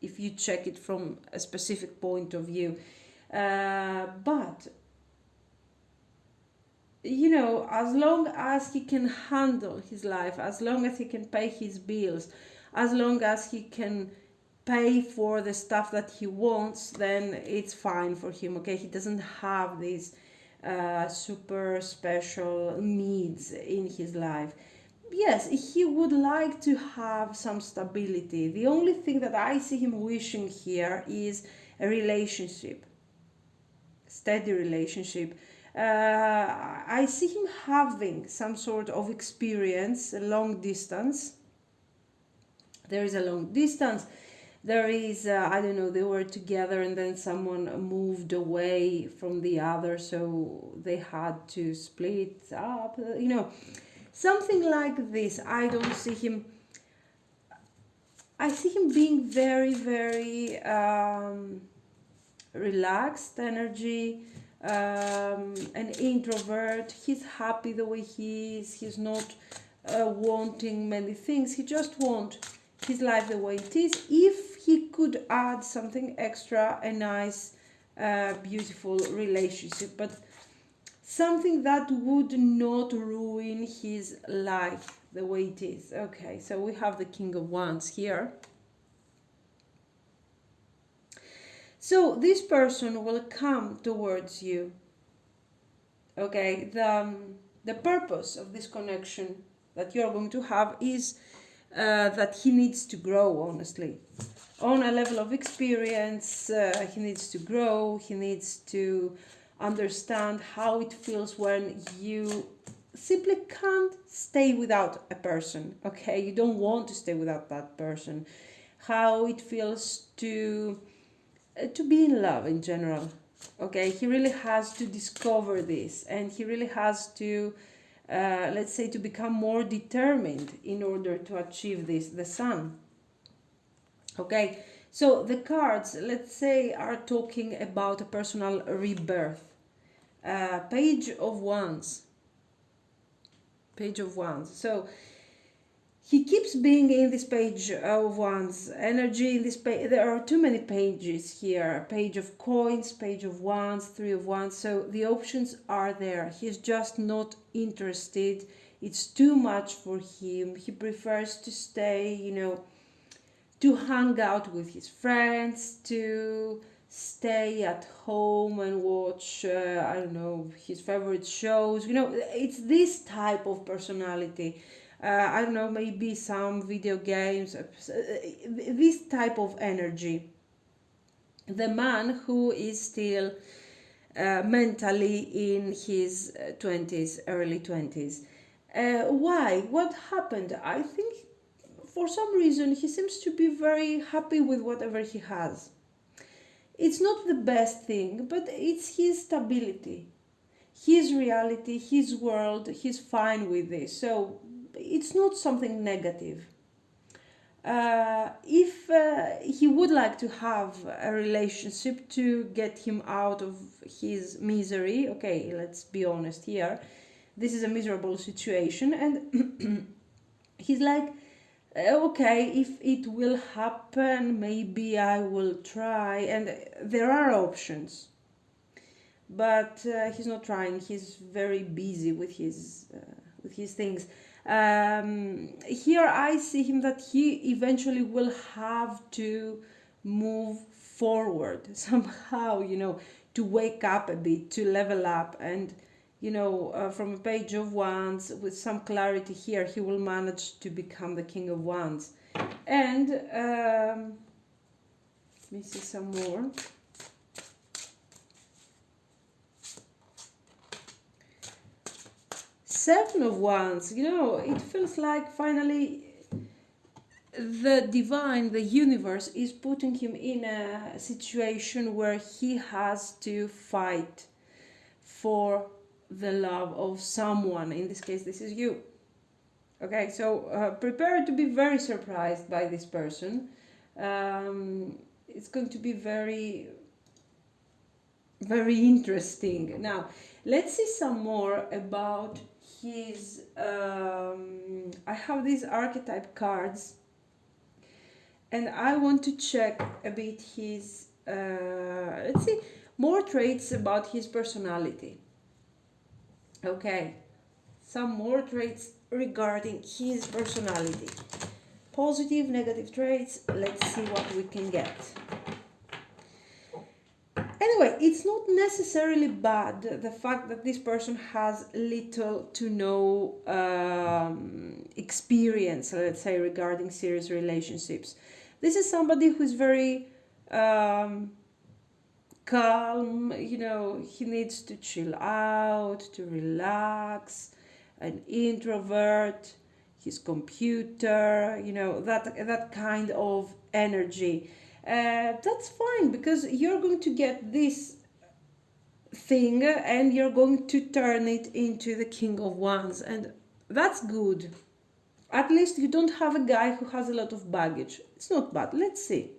if you check it from a specific point of view. But as long as he can handle his life, as long as he can pay his bills, as long as he can pay for the stuff that he wants, then it's fine for him. Okay, he doesn't have these super special needs in his life. Yes, he would like to have some stability. The only thing that I see him wishing here is a relationship, steady relationship. I see him having some sort of experience, a long distance. There is a long distance. There is, I don't know, they were together and then someone moved away from the other, so they had to split up, something like this. I don't see him, I see him being very, very relaxed energy, an introvert. He's happy the way he is. He's not wanting many things. He just wants his life the way it is. If he could add something extra, a nice, beautiful relationship, but something that would not ruin his life the way it is. Okay, so we have the King of Wands here. So this person will come towards you. Okay, the purpose of this connection that you're going to have is that he needs to grow, honestly. On a level of experience, he needs to grow, he needs to understand how it feels when you simply can't stay without a person, okay? You don't want to stay without that person. How it feels to be in love in general, okay? He really has to discover this, and he really has to, let's say, to become more determined in order to achieve this, the Sun. Okay, so the cards, let's say, are talking about a personal rebirth. Page of Wands. Page of Wands. So he keeps being in this Page of Wands energy. In this page, there are too many pages here. Page of Coins, Page of Wands, Three of Wands. So the options are there. He's just not interested It's too much for him. He prefers to stay, to hang out with his friends, to stay at home and watch, I don't know, his favorite shows. It's this type of personality. I don't know, maybe some video games, this type of energy. The man who is still mentally in his 20s, early 20s. Why? What happened? I think for some reason he seems to be very happy with whatever he has. It's not the best thing, but it's his stability, his reality, his world. He's fine with this. So it's not something negative. If he would like to have a relationship to get him out of his misery, okay, let's be honest here, this is a miserable situation, and he's like, okay, if it will happen, maybe I will try, and there are options, but he's not trying. He's very busy with his things. Here I see him that he eventually will have to move forward somehow, to wake up a bit, to level up, and from a page of wands with some clarity here, he will manage to become the king of wands. And let me see some more. Seven of Wands, it feels like finally the divine, the universe, is putting him in a situation where he has to fight for the love of someone. In this case, this is you. Okay, so prepare to be very surprised by this person. It's going to be very, very interesting. Now, let's see some more about his I have these archetype cards, and I want to check a bit his let's see more traits about his personality. Okay, some more traits regarding his personality, positive, negative traits. Let's see what we can get. Anyway, it's not necessarily bad, the fact that this person has little to no experience, let's say, regarding serious relationships. This is somebody who's very calm, he needs to chill out, to relax, an introvert, his computer, that kind of energy. That's fine, because you're going to get this thing and you're going to turn it into the King of Wands, and that's good. At least you don't have a guy who has a lot of baggage. It's not bad. Let's see.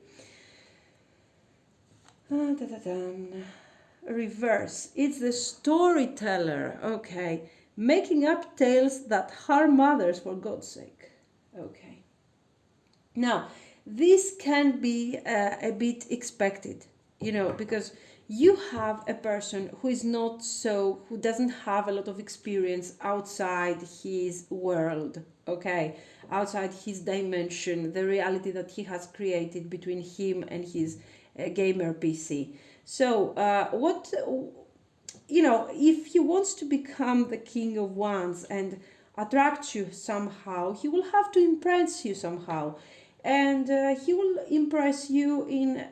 Reverse. It's the storyteller. Okay. Making up tales that harm others, for God's sake. Okay. Now, this can be a bit expected, because you have a person who doesn't have a lot of experience outside his world, okay, outside his dimension, the reality that he has created between him and his gamer PC. So, if he wants to become the King of Wands and attract you somehow, he will have to impress you somehow. And he will impress you in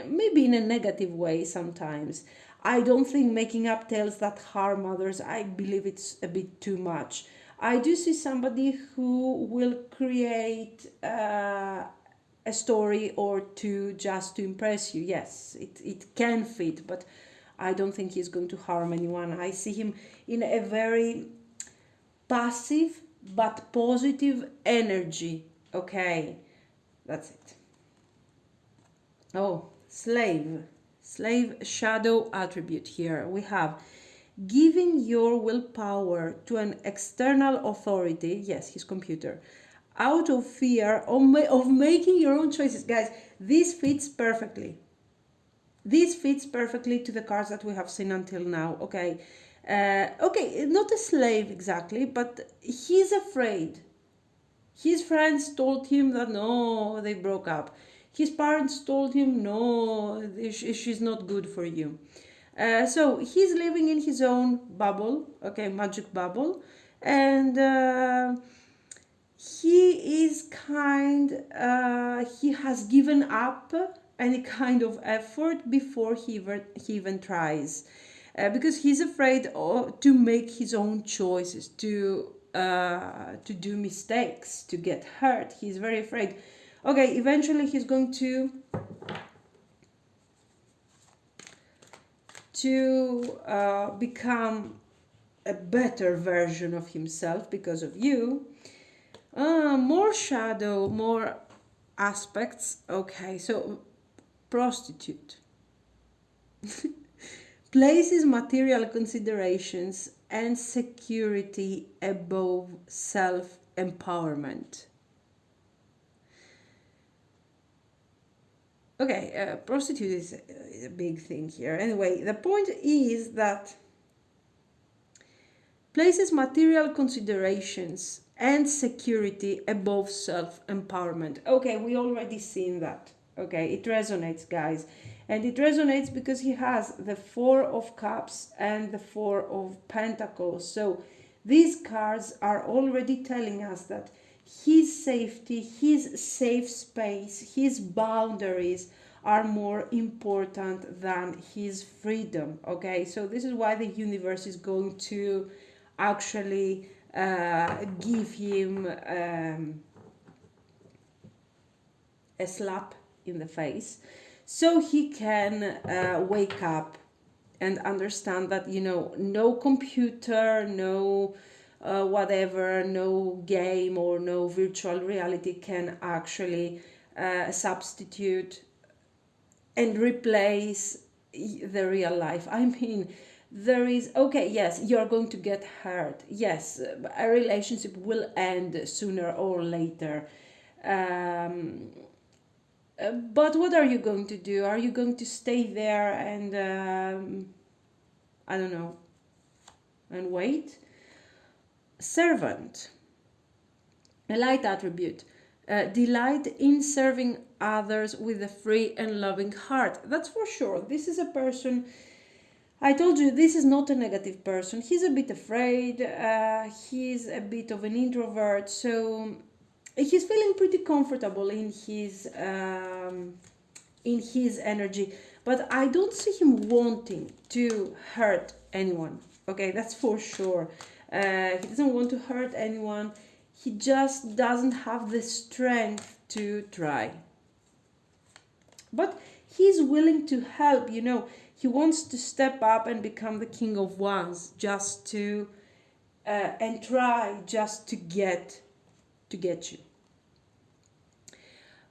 maybe in a negative way sometimes. I don't think making up tales that harm others, I believe it's a bit too much. I do see somebody who will create a story or two just to impress you. Yes, it can fit, but I don't think he's going to harm anyone. I see him in a very passive but positive energy. Okay, that's it. Oh, slave shadow attribute. Here we have giving your willpower to an external authority, yes, his computer, out of fear of making your own choices. Guys, this fits perfectly. This fits perfectly to the cards that we have seen until now. Okay, Okay, not a slave exactly, but he's afraid. His friends told him that no, they broke up. His parents told him no, she's not good for you. So he's living in his own bubble, okay, magic bubble, and he has given up any kind of effort before he even tries, because he's afraid to make his own choices, to do mistakes, to get hurt. He's very afraid. Okay, eventually he's going to become a better version of himself because of you. More shadow, more aspects. Okay, so prostitute places material considerations and security above self empowerment. Okay, prostitute is a big thing here. Anyway, the point is that places material considerations and security above self-empowerment. Okay, we already seen that. Okay, it resonates, guys. And it resonates because he has the Four of Cups and the Four of Pentacles. So these cards are already telling us that his safety, his safe space, his boundaries are more important than his freedom. Okay, so this is why the universe is going to actually give him a slap in the face, so he can wake up and understand that, you know, no computer, no whatever, no game or no virtual reality can actually substitute and replace the real life. I mean, there is, okay, yes, you're going to get hurt. Yes, a relationship will end sooner or later. But what are you going to do? Are you going to stay there and, I don't know, and wait? Servant, a light attribute. Delight in serving others with a free and loving heart. That's for sure. This is a person, I told you, this is not a negative person. He's a bit afraid. He's a bit of an introvert. So he's feeling pretty comfortable in his energy. But I don't see him wanting to hurt anyone. Okay, that's for sure. He doesn't want to hurt anyone. He just doesn't have the strength to try. But he's willing to help, you know. He wants to step up and become the king of wands, just to and try just to get you.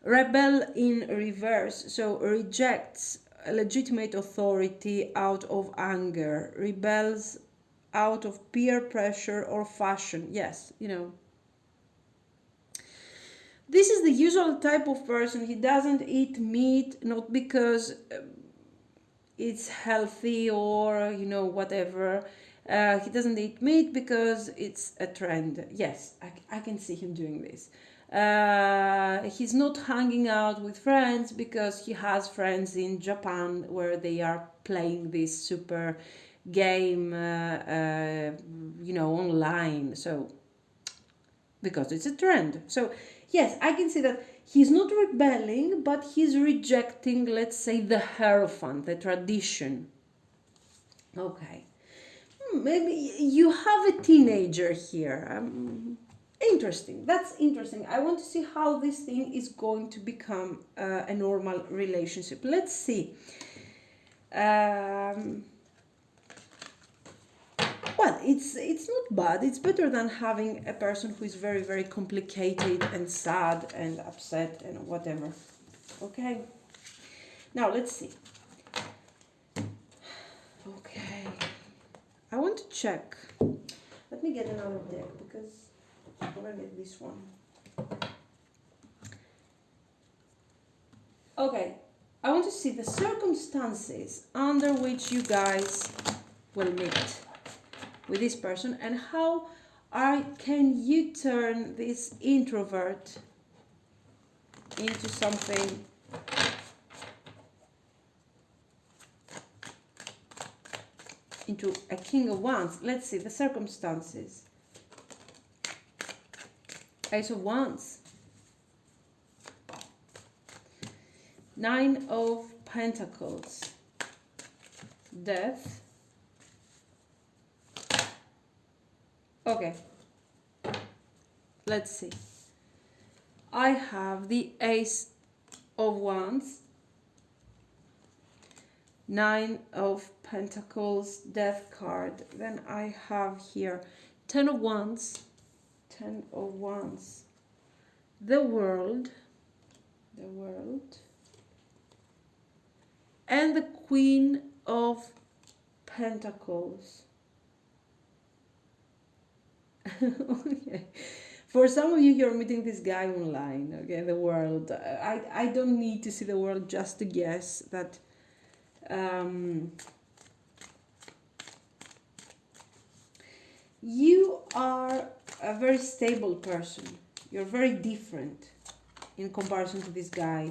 Rebel in reverse, so rejects legitimate authority out of anger, rebels out of peer pressure or fashion. Yes, you know, this is the usual type of person. He doesn't eat meat, not because it's healthy or, you know, whatever. He doesn't eat meat because it's a trend. Yes, I can see him doing this. He's not hanging out with friends because he has friends in Japan where they are playing this super game, you know, online. So, because it's a trend. So, yes, I can see that he's not rebelling, but he's rejecting, let's say, the hierophant, the tradition. Okay. Maybe you have a teenager here. Interesting. That's interesting. I want to see how this thing is going to become a normal relationship. Let's see. Well, it's not bad. It's better than having a person who is very, very complicated and sad and upset and whatever. Okay. Now let's see. Okay. I want to check. Let me get another deck because I'm gonna get this one. Okay. I want to see the circumstances under which you guys will meet. with this person, and how can you turn this introvert into something into a King of Wands. Let's see the circumstances. Ace of Wands, Nine of Pentacles, Death. Okay, let's see. I have the Ace of Wands, Nine of Pentacles, Death card. Then I have here Ten of Wands, Ten of Wands, the World, and the Queen of Pentacles. Okay. For some of you, you're meeting this guy online, okay, the World. I don't need to see the World just to guess that you are a very stable person. You're very different in comparison to this guy.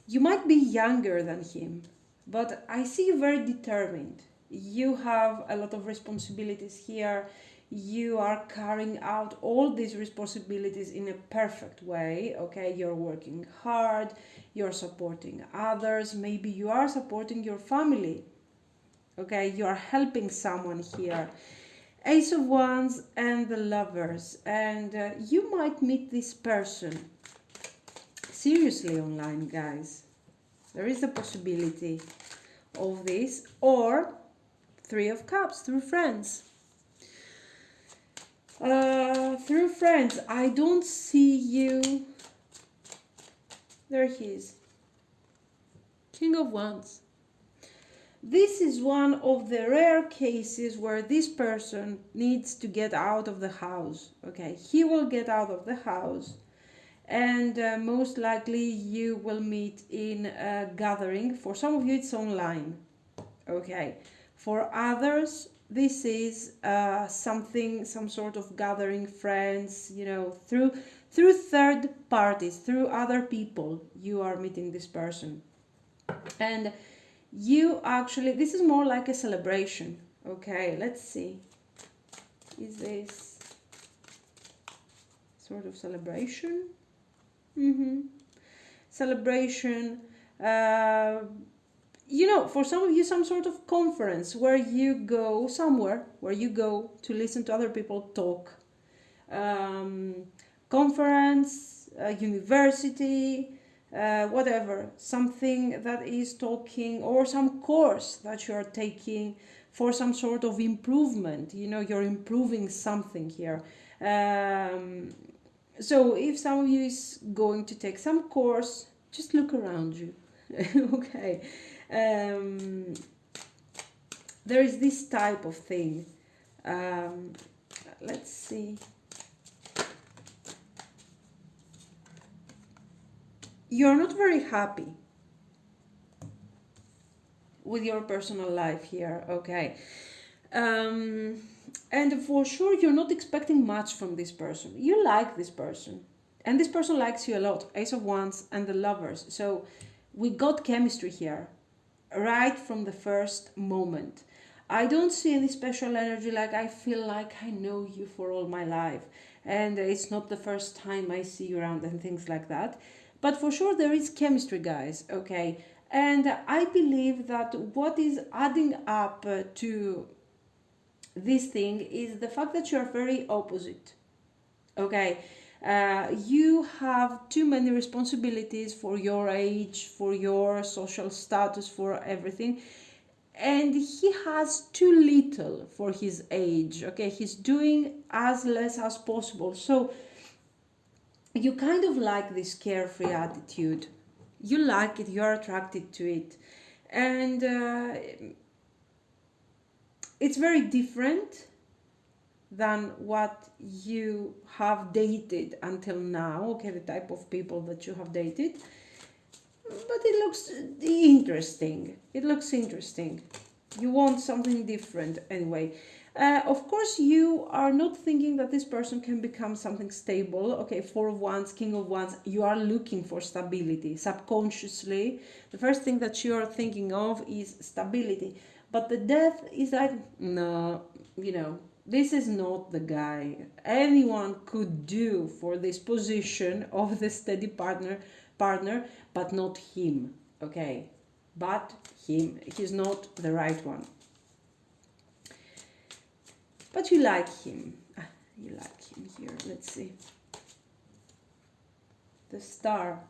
You might be younger than him, but I see you very determined. You have a lot of responsibilities here. You are carrying out all these responsibilities in a perfect way, okay? You're working hard, you're supporting others, maybe you are supporting your family, okay? You are helping someone here. Ace of Wands and the Lovers, and you might meet this person seriously online, guys. There is a possibility of this, or Three of Cups through friends. Through friends, I don't see you. There he is. King of Wands. This is one of the rare cases where this person needs to get out of the house. Okay, he will get out of the house, and most likely you will meet in a gathering. For some of you, it's online. Okay, for others, this is some sort of gathering, friends, you know, through third parties, through other people, you are meeting this person. And you actually, this is more like a celebration. Okay, let's see. Is this sort of celebration? Celebration. You know, for some of you, some sort of conference where you go somewhere, where you go to listen to other people talk. Conference, university, whatever, something that is talking, or some course that you are taking for some sort of improvement. You know, you're improving something here. So if some of you is going to take some course, just look around you. Okay. There is this type of thing. Let's see. You're not very happy with your personal life here, okay? And for sure, you're not expecting much from this person. You like this person, and this person likes you a lot. Ace of Wands and the Lovers. So we got chemistry here, right from the first moment. I don't see any special energy, like I feel like I know you for all my life, and it's not the first time I see you around and things like that. But for sure there is chemistry, guys, okay? And I believe that what is adding up to this thing is the fact that you are very opposite, okay? You have too many responsibilities for your age, for your social status, for everything, and he has too little for his age, okay? He's doing as less as possible. So you kind of like this carefree attitude. You like it, you're attracted to it, and it's very different than what you have dated until now, okay, the type of people that you have dated. But it looks interesting. It looks interesting. You want something different anyway. Of course, you are not thinking that this person can become something stable. Okay, Four of Wands, King of Wands, you are looking for stability. Subconsciously, the first thing that you are thinking of is stability. But the Death is like, no, this is not the guy anyone could do for this position of the steady partner, but not him. Okay, but he's not the right one. But you like him. You like him here. Let's see. The Star.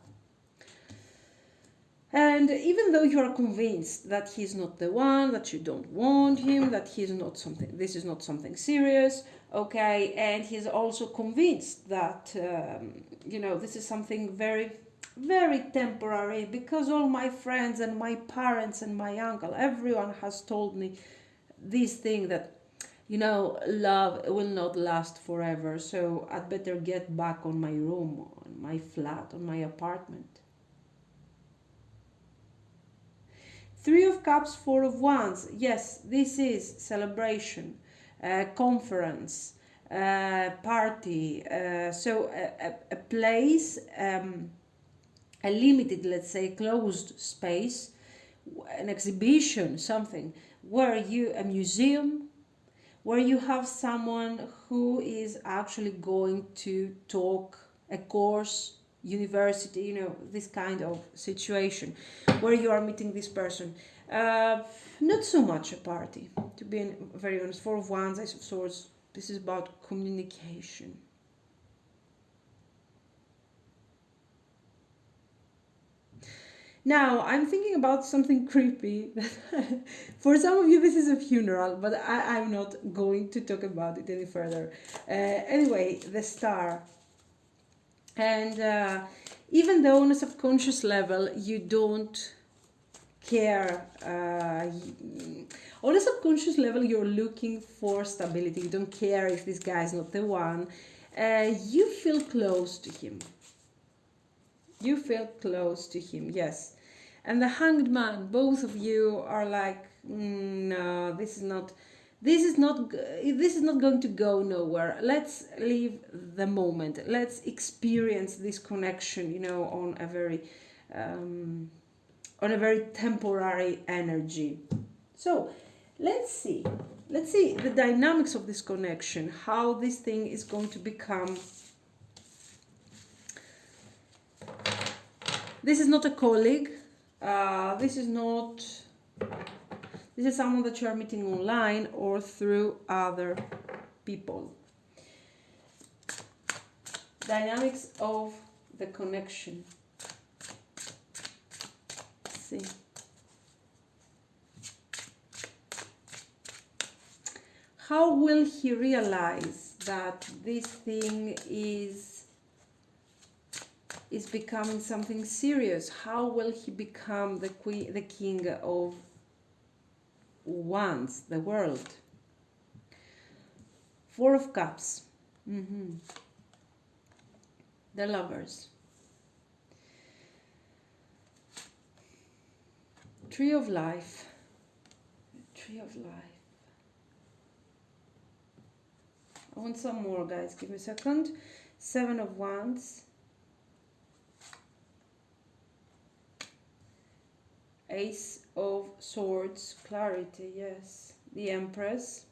And even though you are convinced that he's not the one, that you don't want him, that this is not something serious, okay, and he's also convinced that, this is something very, very temporary, because all my friends and my parents and my uncle, everyone has told me this thing that, love will not last forever, so I'd better get back on my room, on my flat, on my apartment. Three of Cups, Four of Wands. Yes, this is celebration, conference, party. So a place, a limited, let's say, closed space, an exhibition, something, a museum, where you have someone who is actually going to talk, a course, university, this kind of situation where you are meeting this person. Not so much a party, to be very honest. Four of Wands, Ace of Swords, this is about communication. Now, I'm thinking about something creepy. For some of you, this is a funeral, but I'm not going to talk about it any further. Anyway, the Star. And even though on a subconscious level you don't care, on a subconscious level you're looking for stability, you don't care if this guy is not the one, you feel close to him. You feel close to him, yes. And the Hanged Man, both of you are like, no, this is not going to go nowhere. Let's leave the moment. Let's experience this connection, on a very temporary energy. So let's see the dynamics of this connection, how this thing is going to become. This is not a colleague. This is someone that you are meeting online or through other people. Dynamics of the connection. Let's see. How will he realize that this thing is becoming something serious? How will he become the king of Wands, the world? Four of Cups. The Lovers. Tree of Life. Tree of Life. I want some more, guys. Give me a second. Seven of Wands. Ace of Swords, clarity, yes. The Empress.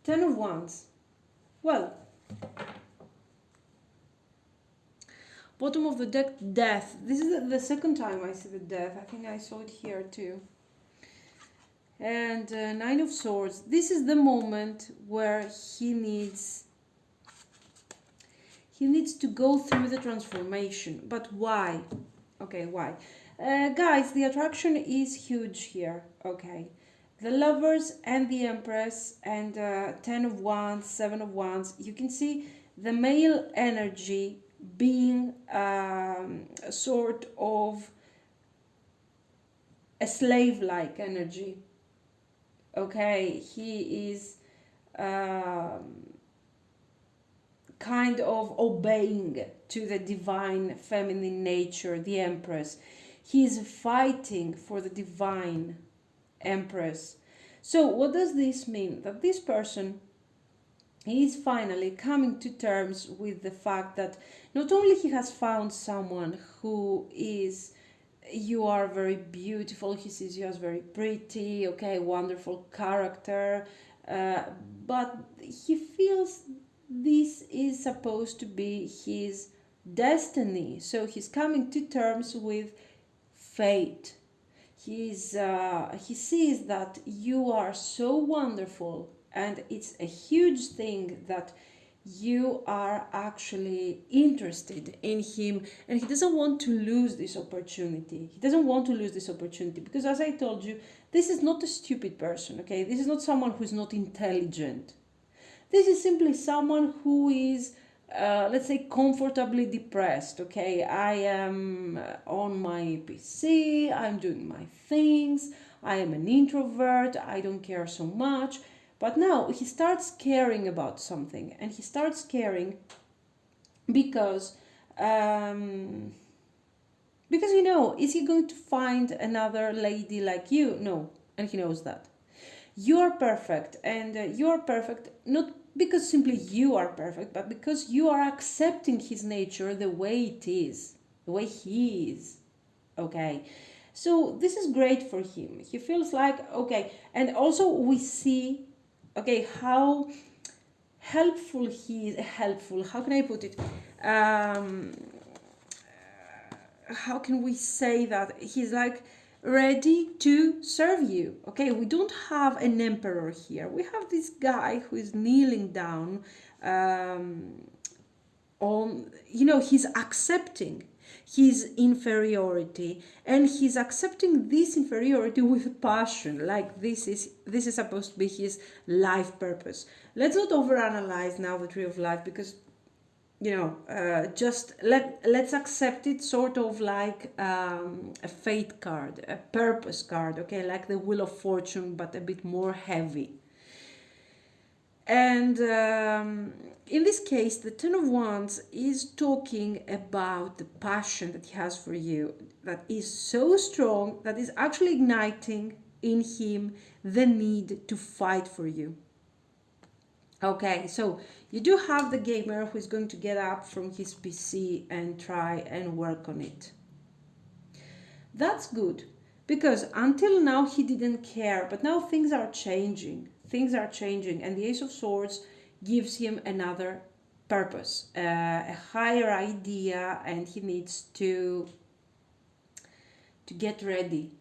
Ten of Wands. Well, bottom of the deck, Death. This is the second time I see the Death. I think I saw it here too. And Nine of Swords. This is the moment where he needs to go through the transformation. But why? Okay, why? Guys, the attraction is huge here. Okay. The Lovers and the Empress and Ten of Wands, Seven of Wands. You can see the male energy being a sort of a slave-like energy. Okay, he is kind of obeying to the divine feminine nature, the Empress. He is fighting for the divine Empress. So what does this mean? That this person is finally coming to terms with the fact that not only he has found someone who is, you are very beautiful, he sees you as very pretty, okay, wonderful character, uh, but he feels this is supposed to be his destiny. So he's coming to terms with fate. He sees that you are so wonderful, and it's a huge thing that you are actually interested in him, and he doesn't want to lose this opportunity. He doesn't want to lose this opportunity because, as I told you, this is not a stupid person, okay? This is not someone who is not intelligent. This is simply someone who is, let's say, comfortably depressed, okay? I am on my PC, I'm doing my things, I am an introvert, I don't care so much. But now he starts caring about something, and he starts caring because, is he going to find another lady like you? No, and he knows that. You are perfect, and you are perfect not because simply you are perfect, but because you are accepting his nature the way it is, the way he is, okay? So this is great for him. He feels like, okay, and also we see, okay, how helpful he is. Helpful, how can I put it? How can we say that he's like ready to serve you? Okay, we don't have an emperor here. We have this guy who is kneeling down, on, he's accepting his inferiority, and he's accepting this inferiority with passion, like this is supposed to be his life purpose. Let's not overanalyze now the tree of life, because just let's accept it sort of like a fate card, a purpose card, okay, like the Wheel of Fortune, but a bit more heavy. And in this case, the Ten of Wands is talking about the passion that he has for you, that is so strong, that is actually igniting in him the need to fight for you. Okay, so you do have the gamer who is going to get up from his PC and try and work on it. That's good, because until now he didn't care, but now things are changing. Things are changing, and the Ace of Swords gives him another purpose, a higher idea, and he needs to get ready,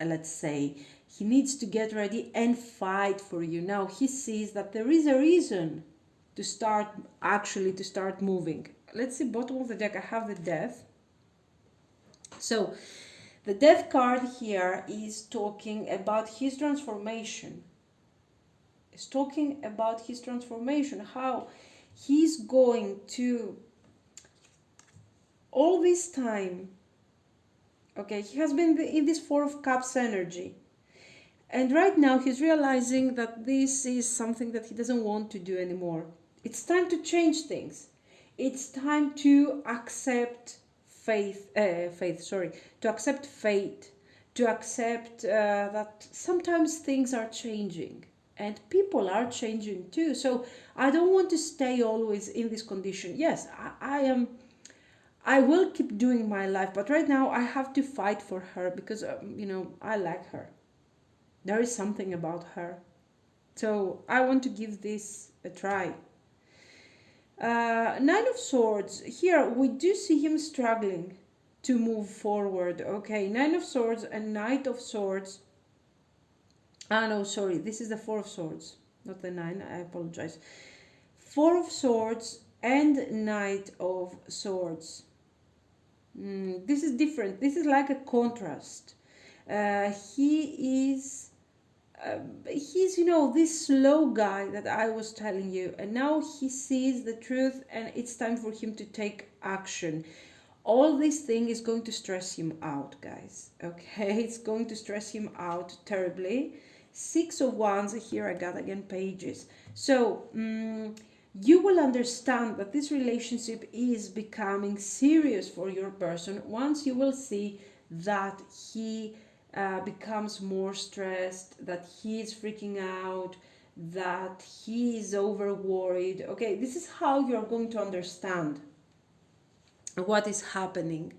let's say. He needs to get ready and fight for you. Now he sees that there is a reason to start moving. Let's see, bottom of the deck, I have the Death. So the Death card here is talking about his transformation. It's talking about his transformation, how he's going to, all this time, okay, he has been in this Four of Cups energy. And right now he's realizing that this is something that he doesn't want to do anymore. It's time to change things. It's time to accept to accept fate, to accept that sometimes things are changing and people are changing too. So I don't want to stay always in this condition. Yes, I will keep doing my life, but right now I have to fight for her because, I like her. There is something about her. So I want to give this a try. Nine of Swords. Here we do see him struggling to move forward. Okay, Nine of Swords and Knight of Swords. No, sorry. This is the Four of Swords, not the Nine. I apologize. Four of Swords and Knight of Swords. This is different. This is like a contrast. He's this slow guy that I was telling you, and now he sees the truth, and it's time for him to take action. All this thing is going to stress him out, guys, okay? It's going to stress him out terribly. Six of Wands, here I got again pages. So You will understand that this relationship is becoming serious for your person once you will see that he becomes more stressed, that he is freaking out, that he is over worried. Okay, this is how you're going to understand what is happening,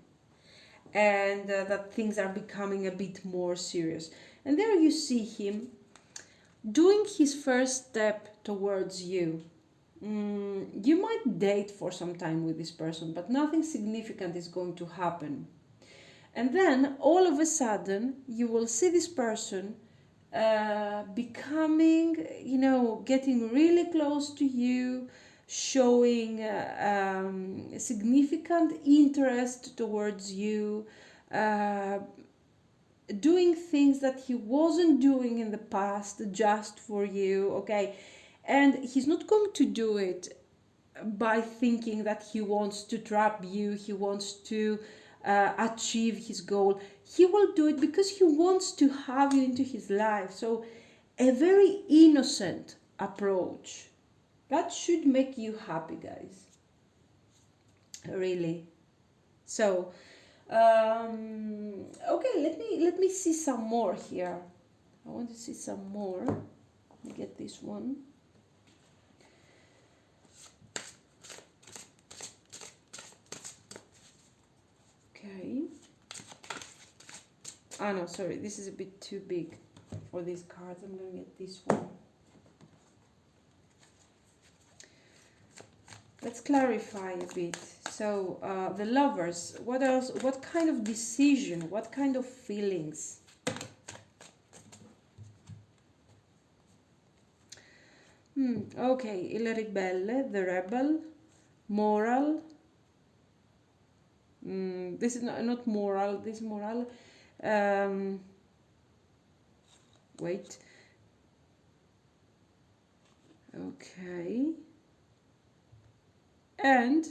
and that things are becoming a bit more serious. And there you see him doing his first step towards you. You might date for some time with this person, but nothing significant is going to happen. And then all of a sudden, you will see this person becoming, getting really close to you, showing significant interest towards you, uh, doing things that he wasn't doing in the past just for you, okay? And he's not going to do it by thinking that he wants to trap you, he wants to achieve his goal. He will do it because he wants to have you into his life. So, a very innocent approach. That should make you happy, guys. Really. So, okay, let me see some more here. I want to see some more. Let me get this one. Okay. Ah, no, sorry, this is a bit too big for these cards. I'm going to get this one. Let's clarify a bit. So, the lovers, what else? What kind of decision? What kind of feelings? Okay, il ribelle, the rebel, moral. This is not moral, this is moral. Wait. Okay. And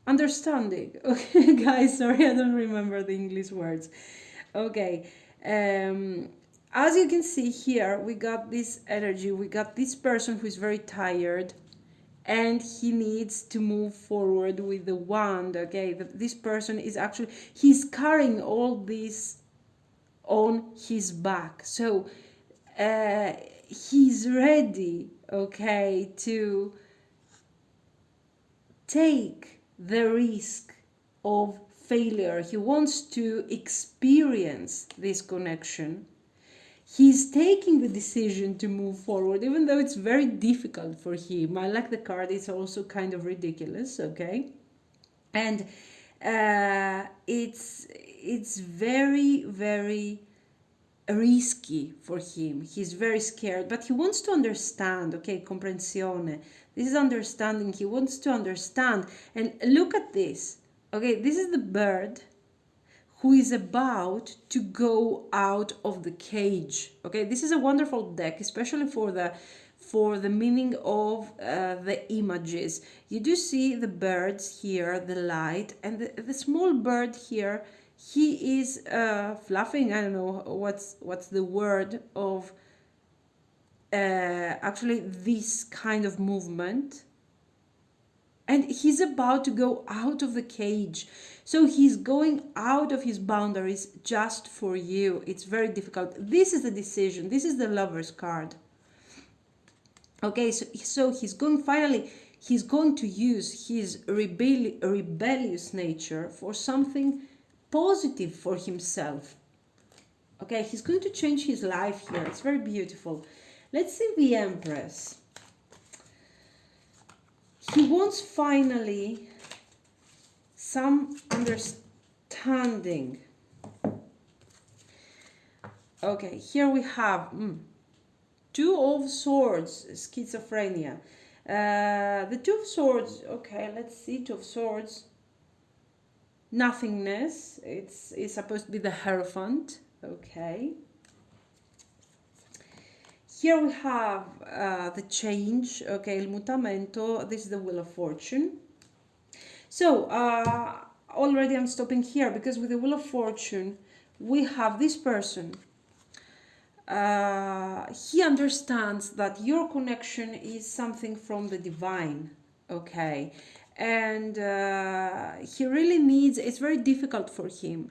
understanding. Okay, guys, sorry, I don't remember the English words. Okay. As you can see here, we got this energy, we got this person who is very tired, and he needs to move forward with the wand. Okay, this person is actually, he's carrying all this on his back, so he's ready, okay, to take the risk of failure. He wants to experience this connection. He's taking the decision to move forward, even though it's very difficult for him. I like the card, it's also kind of ridiculous, okay? And it's very, very risky for him. He's very scared, but he wants to understand, okay? Comprensione. This is understanding. He wants to understand. And look at this, okay? This is the bird who is about to go out of the cage. Okay, this is a wonderful deck, especially for the meaning of the images. You do see the birds here, the light, and the small bird here. He is fluffing. I don't know what's the word of actually this kind of movement. And he's about to go out of the cage. So he's going out of his boundaries just for you. It's very difficult. This is the decision. This is the Lover's card. Okay, so he's going to use his rebellious nature for something positive for himself. Okay, he's going to change his life here. It's very beautiful. Let's see the Empress. He wants finally some understanding. Okay, here we have Two of Swords, schizophrenia. The Two of Swords, okay, let's see, Two of Swords. Nothingness, it's supposed to be the Hierophant, okay. Here we have the change, okay, il mutamento, this is the Wheel of Fortune. So, already I'm stopping here because with the Wheel of Fortune, we have this person he understands that your connection is something from the divine, okay? And he really needs, it's very difficult for him,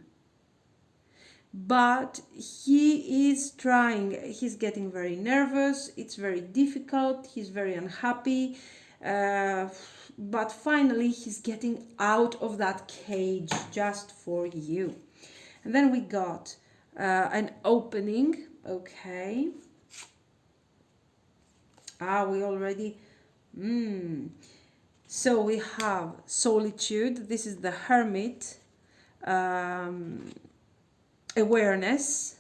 but he is trying. He's getting very nervous, it's very difficult, he's very unhappy, uh, but finally he's getting out of that cage just for you. And then we got an opening, okay. We already so we have solitude, this is the hermit, awareness,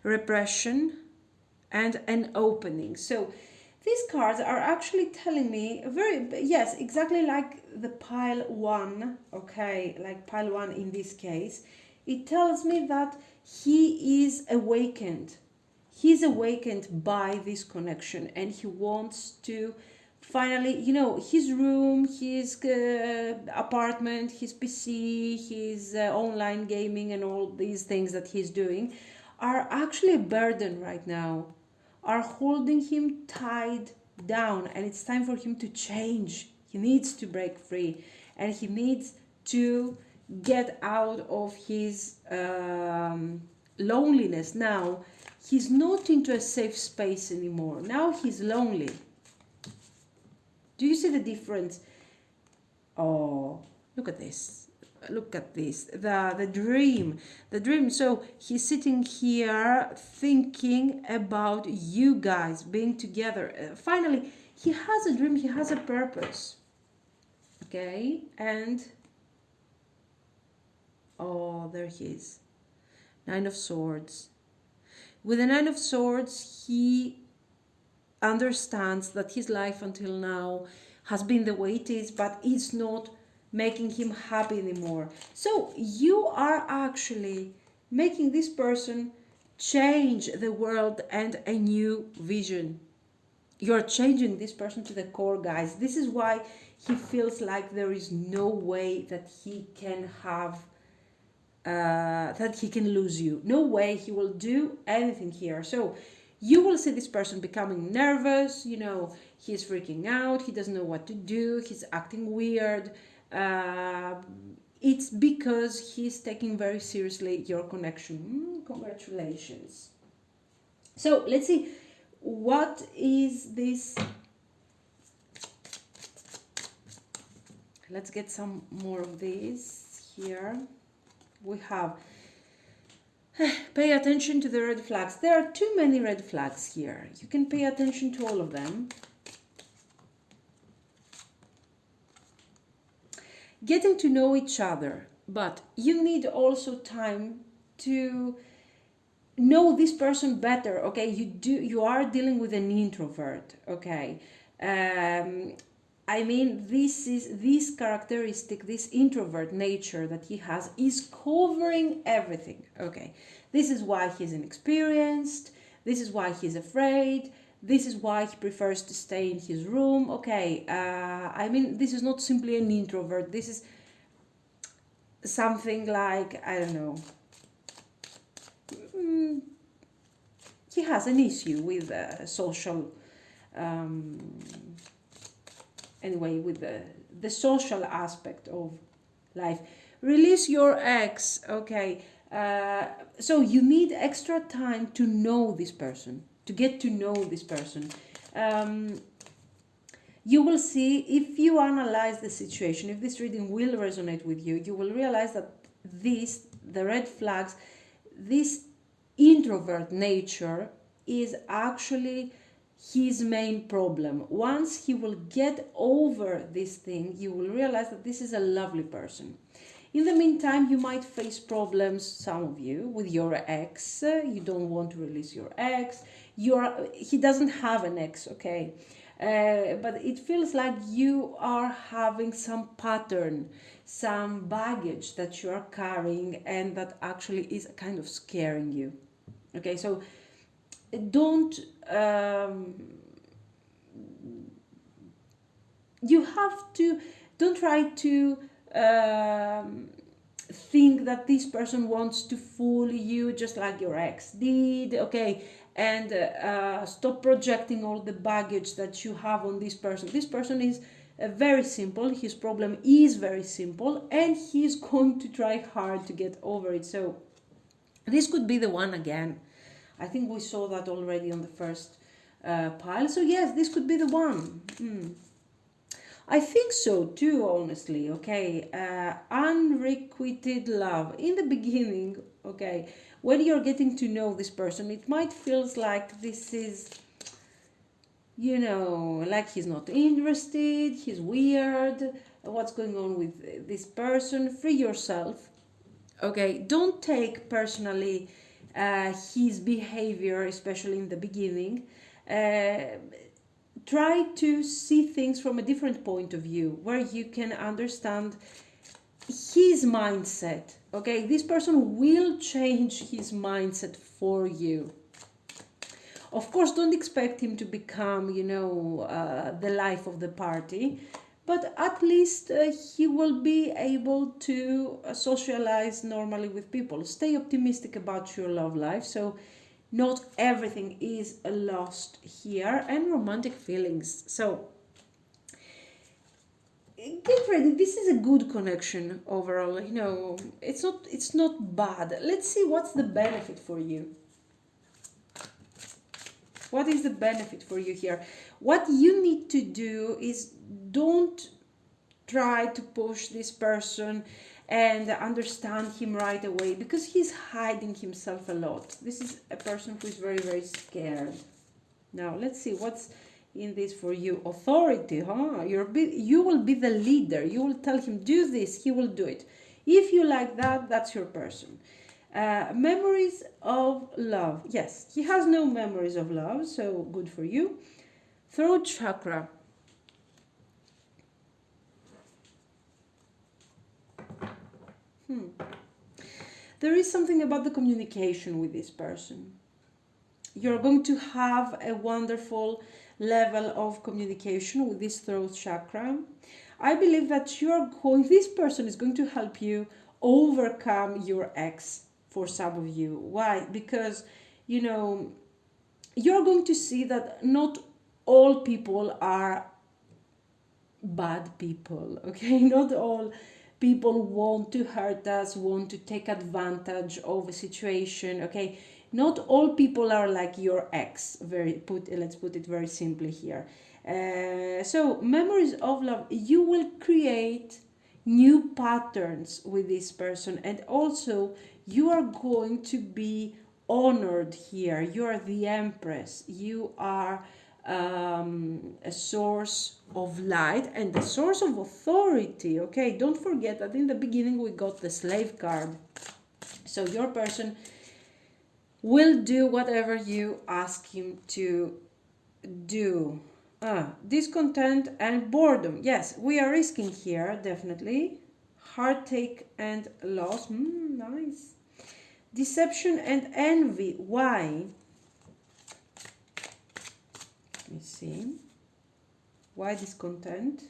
repression, and an opening. So these cards are actually telling me very, yes, exactly like the pile one, okay, like pile one in this case. It tells me that he is awakened. He's awakened by this connection, and he wants to finally, his room, his apartment, his PC, his online gaming, and all these things that he's doing are actually a burden right now, are holding him tied down, and it's time for him to change. He needs to break free, and he needs to get out of his loneliness. Now he's not into a safe space anymore. Now he's lonely. Do you see the difference? Oh, look at this. Look at this. The dream. The dream. So he's sitting here thinking about you guys being together. Finally, he has a dream. He has a purpose. Okay. And oh, there he is. Nine of Swords. With the Nine of Swords, he understands that his life until now has been the way it is, but it's not making him happy anymore. So you are actually making this person change the world and a new vision. You're changing this person to the core, guys. This is why he feels like there is no way that he can have that he can lose you. No way he will do anything here. So you will see this person becoming nervous, he's freaking out, he doesn't know what to do, he's acting weird. It's because he's taking very seriously your connection. Congratulations. So let's see, what is this? Let's get some more of this here. We have pay attention to the red flags. There are too many red flags here. You can pay attention to all of them. Getting to know each other, but you need also time to know this person better. Okay, you are dealing with an introvert. Okay, this characteristic, this introvert nature that he has is covering everything. Okay, this is why he's inexperienced. This is why he's afraid. This is why he prefers to stay in his room. Okay, this is not simply an introvert. This is something like, I don't know. He has an issue with social, anyway, with the social aspect of life. Release your ex, okay. So you need extra time to know this person, to get to know this person. You will see, if you analyze the situation, if this reading will resonate with you, you will realize that the red flags, this introvert nature is actually his main problem. Once he will get over this thing, you will realize that this is a lovely person. In the meantime, you might face problems, some of you, with your ex. You don't want to release your ex. He doesn't have an ex, okay? But it feels like you are having some pattern, some baggage that you are carrying, and that actually is kind of scaring you. Okay, so don't don't try to think that this person wants to fool you just like your ex did, okay, and stop projecting all the baggage that you have on this person. This person is very simple, his problem is very simple, and he's going to try hard to get over it. So this could be the one again. I think we saw that already on the first pile. So yes, this could be the one. I think so too, honestly, okay. Unrequited love. In the beginning, okay, when you're getting to know this person, it might feel like this is, like he's not interested, he's weird, what's going on with this person. Free yourself, okay. Don't take personally his behavior, especially in the beginning. Try to see things from a different point of view where you can understand his mindset, okay. This person will change his mindset for you. Of course, don't expect him to become, the life of the party, but at least he will be able to socialize normally with people. Stay optimistic about your love life. So not everything is lost here, and romantic feelings. So get ready. This is a good connection overall. It's not bad. Let's see what's the benefit for you. What is the benefit for you here? What you need to do is don't try to push this person and understand him right away, because he's hiding himself a lot. This is a person who is very, very scared. Now, let's see what's in this for you. Authority, huh? You will be the leader. You will tell him, do this, he will do it. If you like that, that's your person. Memories of love. Yes, he has no memories of love, so good for you. Throat chakra. There is something about the communication with this person. You're going to have a wonderful level of communication with this throat chakra. I believe that this person is going to help you overcome your ex for some of you. Why? Because, you're going to see that not all people are bad people, okay? Not all people want to hurt us, want to take advantage of a situation, okay? Not all people are like your ex. Let's put it very simply here. So memories of love, you will create new patterns with this person, and also you are going to be honored here. You are the empress. You are a source of light and a source of authority, okay? Don't forget that in the beginning we got the slave card. So your person will do whatever you ask him to do. Discontent and boredom. Yes, we are risking here, definitely. Heartache and loss. Nice. Deception and envy. Why? Let me see. Why discontent?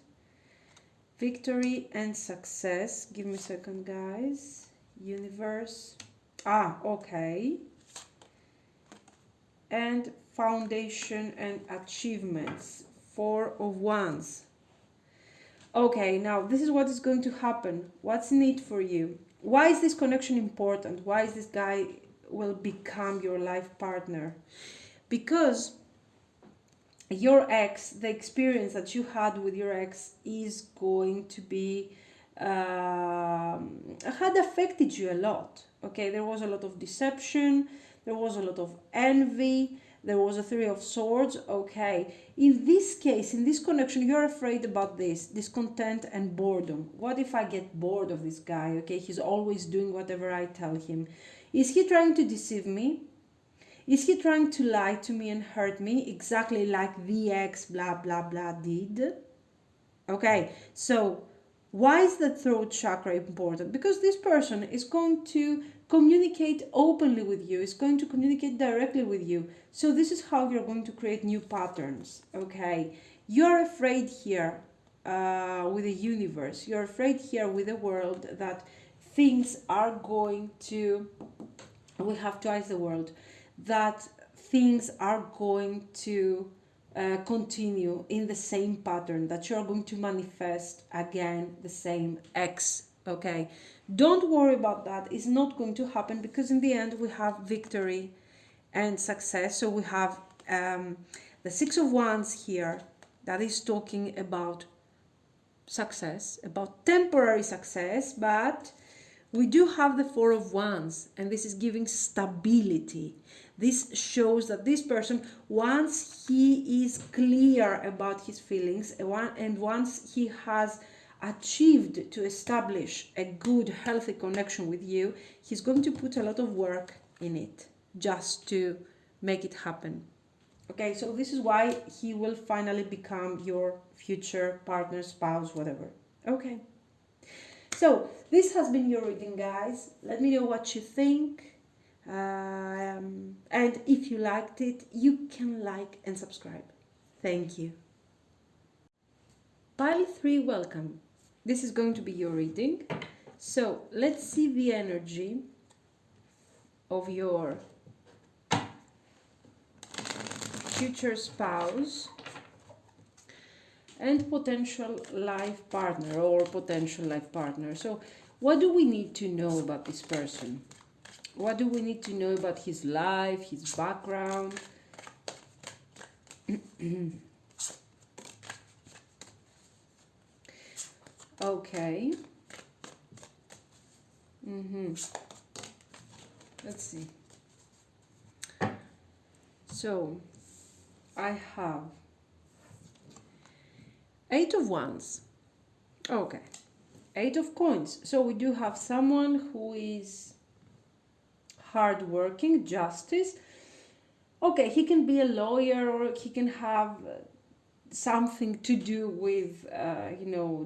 Victory and success. Give me a second, guys. Universe. Okay. And foundation and achievements. 4 of Wands. Okay, now this is what is going to happen. What's in it for you? Why is this connection important? Why is this guy will become your life partner? Because your ex, the experience that you had with your ex is going to be had affected you a lot. Okay, there was a lot of deception, there was a lot of envy, there was a 3 of Swords. Okay, in this case, in this connection, you're afraid about this discontent and boredom. What if I get bored of this guy? Okay, he's always doing whatever I tell him. Is he trying to deceive me? Is he trying to lie to me and hurt me exactly like the ex blah blah blah did? Okay, so why is the throat chakra important? Because this person is going to communicate openly with you, is going to communicate directly with you. So this is how you're going to create new patterns, okay? You're afraid here with the universe. You're afraid here with the world that things are going to, we have twice the world, that things are going to continue in the same pattern, that you're going to manifest again the same X. Okay, don't worry about that. It's not going to happen, because in the end we have victory and success. So we have the Six of Wands here, that is talking about success, about temporary success, but we do have the Four of Wands, and this is giving stability. This shows that this person, once he is clear about his feelings, and once he has achieved to establish a good, healthy connection with you, he's going to put a lot of work in it just to make it happen. Okay, so this is why he will finally become your future partner, spouse, whatever. Okay. So this has been your reading, guys. Let me know what you think. And if you liked it, you can like and subscribe. Thank you. Pile 3, welcome. This is going to be your reading. So let's see the energy of your future spouse and potential life partner or potential life partner. So what do we need to know about this person? What do we need to know about his life, his background? Okay. Let's see. So I have Eight of Wands. Okay. Eight of Coins. So we do have someone who is hardworking, justice. Okay, he can be a lawyer, or he can have something to do with,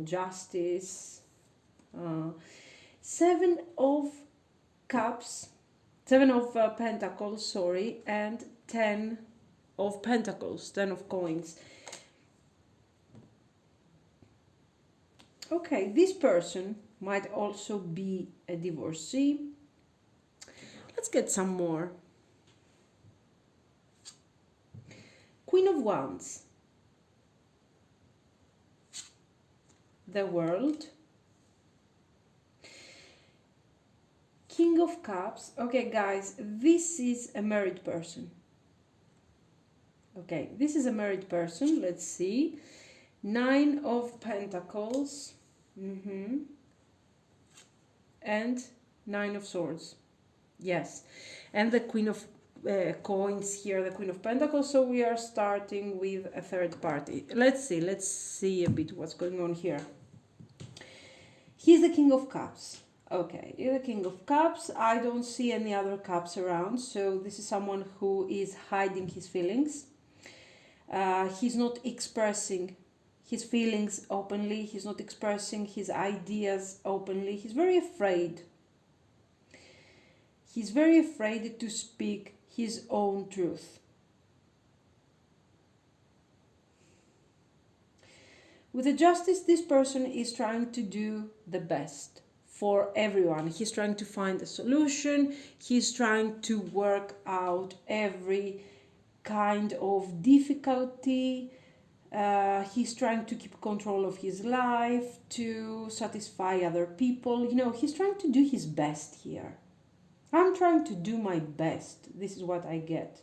justice. Seven of Cups, Seven of Pentacles, sorry, and 10 of Pentacles, 10 of Coins. Okay, this person might also be a divorcee. Let's get some more. Queen of Wands. The World. King of Cups. Okay, guys, this is a married person. Okay, this is a married person. Let's see. Nine of Pentacles. And Nine of Swords. Yes. And the Queen of Coins here, the Queen of Pentacles. So we are starting with a third party. Let's see a bit what's going on here. He's the King of Cups. Okay, you're the King of Cups. I don't see any other cups around. So this is someone who is hiding his feelings. He's not expressing his feelings openly. He's not expressing his ideas openly. He's very afraid. He's very afraid to speak his own truth. With the Justice, this person is trying to do the best for everyone. He's trying to find a solution. He's trying to work out every kind of difficulty. He's trying to keep control of his life, to satisfy other people. He's trying to do his best here. I'm trying to do my best. This is what I get.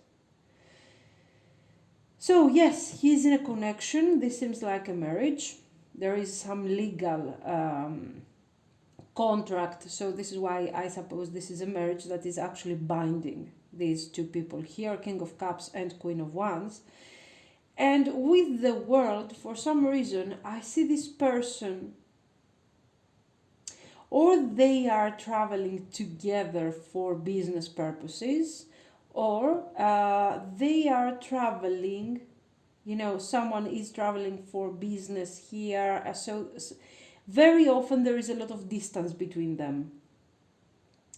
So yes, he's in a connection. This seems like a marriage. There is some legal contract. So this is why I suppose this is a marriage that is actually binding these two people here, King of Cups and Queen of Wands. And with the World, for some reason, I see this person, or they are traveling together for business purposes, or they are traveling, someone is traveling for business here. So very often there is a lot of distance between them.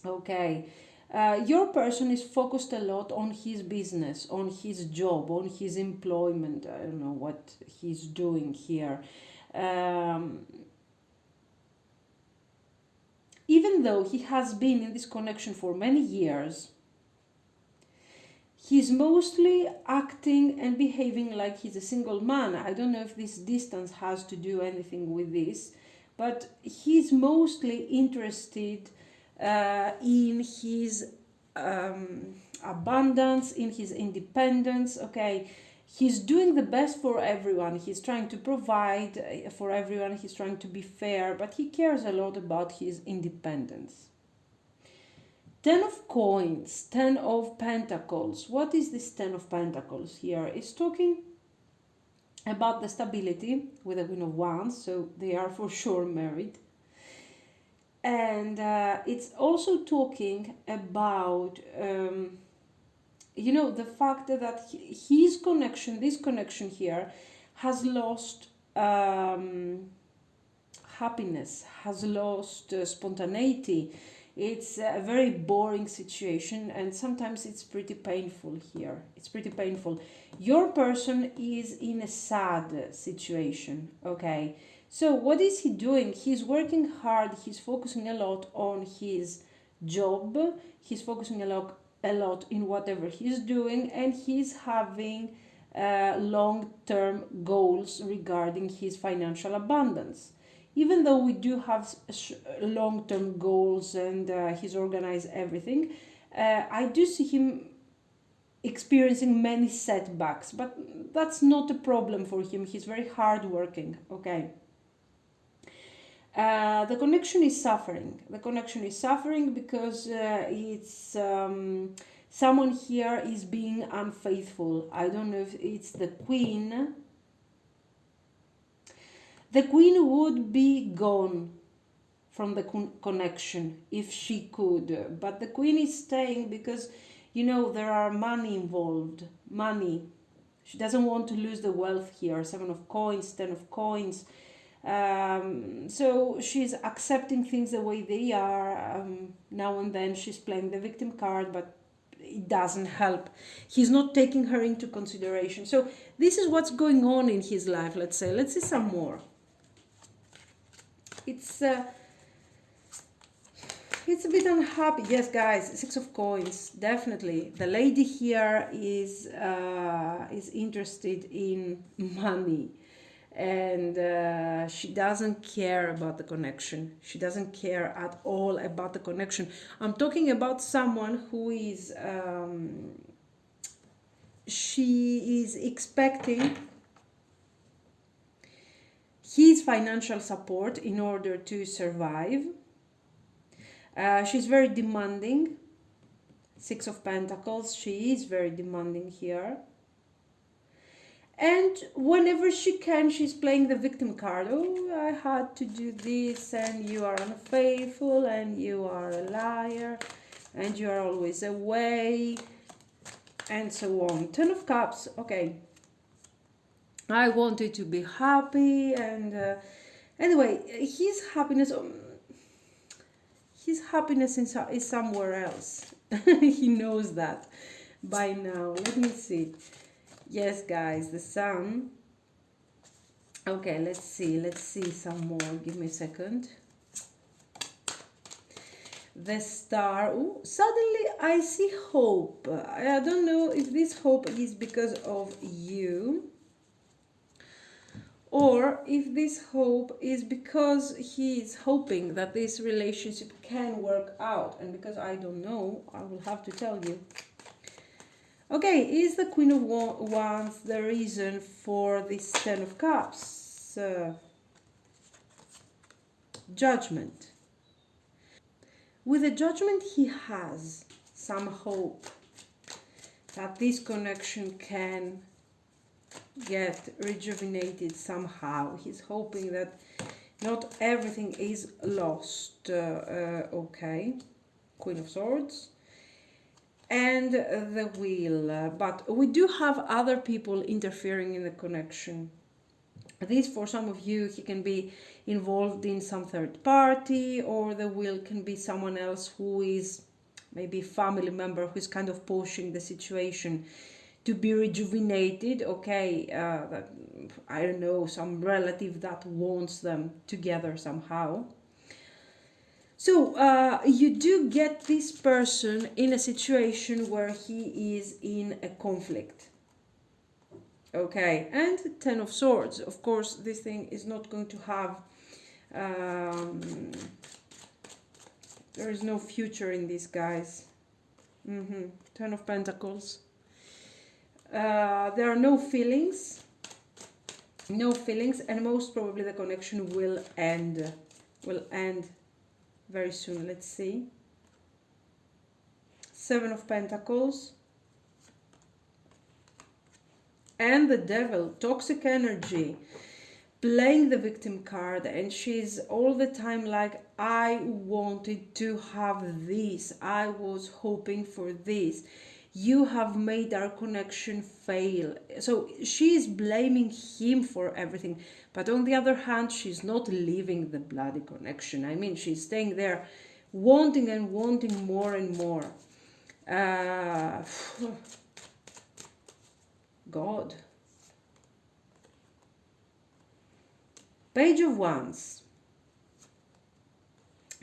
Okay. Your person is focused a lot on his business, on his job, on his employment. I don't know what he's doing here. Even though he has been in this connection for many years, he's mostly acting and behaving like he's a single man. I don't know if this distance has to do anything with this, but he's mostly interested in his abundance, in his independence. Okay, he's doing the best for everyone. He's trying to provide for everyone. He's trying to be fair, but he cares a lot about his independence. 10 of coins, 10 of pentacles. What is this 10 of pentacles here? It's talking about the stability with the Queen of Wands, so they are for sure married. And it's also talking about, the fact that his connection, this connection here, has lost happiness, has lost spontaneity. It's a very boring situation, and sometimes it's pretty painful here. It's pretty painful. Your person is in a sad situation, okay? So what is he doing? He's working hard. He's focusing a lot on his job. He's focusing a lot in whatever he's doing, and he's having long-term goals regarding his financial abundance. Even though we do have long-term goals and he's organized everything, I do see him experiencing many setbacks, but that's not a problem for him. He's very hardworking, okay? The connection is suffering. The connection is suffering because it's someone here is being unfaithful. I don't know if it's the Queen. The Queen would be gone from the connection if she could, but the Queen is staying because, there are money involved. Money. She doesn't want to lose the wealth here. 7 of coins, 10 of coins. So she's accepting things the way they are. Now and then she's playing the victim card, but it doesn't help. He's not taking her into consideration. So this is what's going on in his life, let's say. Let's see some more. It's a bit unhappy. Yes, guys, 6 of coins, definitely. The lady here is interested in money, and she doesn't care about the connection. She doesn't care at all about the connection. I'm talking about someone who is, she is expecting his financial support in order to survive. She's very demanding. 6 of Pentacles, she is very demanding here. And whenever she can, she's playing the victim card. Oh, I had to do this, and you are unfaithful, and you are a liar, and you are always away, and so on. 10 of Cups, okay. I wanted to be happy, and anyway, his happiness is somewhere else. He knows that by now. Let me see. Yes, guys, the Sun. Okay, let's see some more. Give me a second. The Star. Ooh, suddenly I see hope. I don't know if this hope is because of you, or if this hope is because he is hoping that this relationship can work out. And because I don't know, I will have to tell you. Okay, is the Queen of Wands the reason for this 10 of Cups? Judgment. With the Judgment, he has some hope that this connection can get rejuvenated somehow. He's hoping that not everything is lost. Okay, Queen of Swords. And the Wheel. But we do have other people interfering in the connection. This, for some of you, he can be involved in some third party, or the Wheel can be someone else who is maybe a family member who's kind of pushing the situation to be rejuvenated. Okay, I don't know, some relative that wants them together somehow. So you do get this person in a situation where he is in a conflict. Okay, and Ten of Swords. Of course, this thing is not going to have. There is no future in this, guys. Ten of Pentacles. There are no feelings. No feelings, and most probably the connection will end. Will end very soon. Let's see. Seven of Pentacles. And the Devil, toxic energy, playing the victim card, and she's all the time like, I wanted to have this, I was hoping for this, you have made our connection fail. So she's blaming him for everything, but on the other hand, she's not leaving the bloody connection. I mean, she's staying there, wanting and wanting more and more. God. Page of Wands.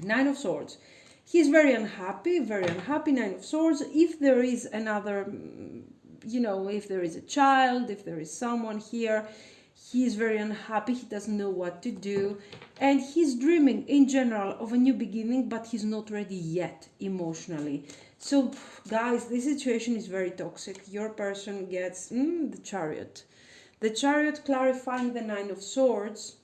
Nine of Swords. He's very unhappy, very unhappy. Nine of Swords. If there is another, if there is a child, if there is someone here, he's very unhappy. He doesn't know what to do. And he's dreaming in general of a new beginning, but he's not ready yet emotionally. So, guys, this situation is very toxic. Your person gets the Chariot. The Chariot clarifying the Nine of Swords.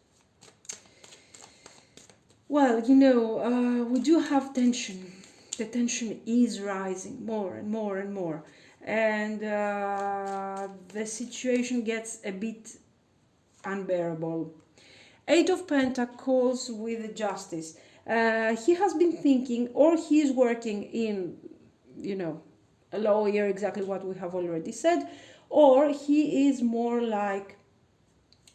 Well, we do have tension. The tension is rising more and more and more. And the situation gets a bit unbearable. Eight of Pentacles with the Justice. He has been thinking, or he is working in, a lawyer, exactly what we have already said, or he is more like,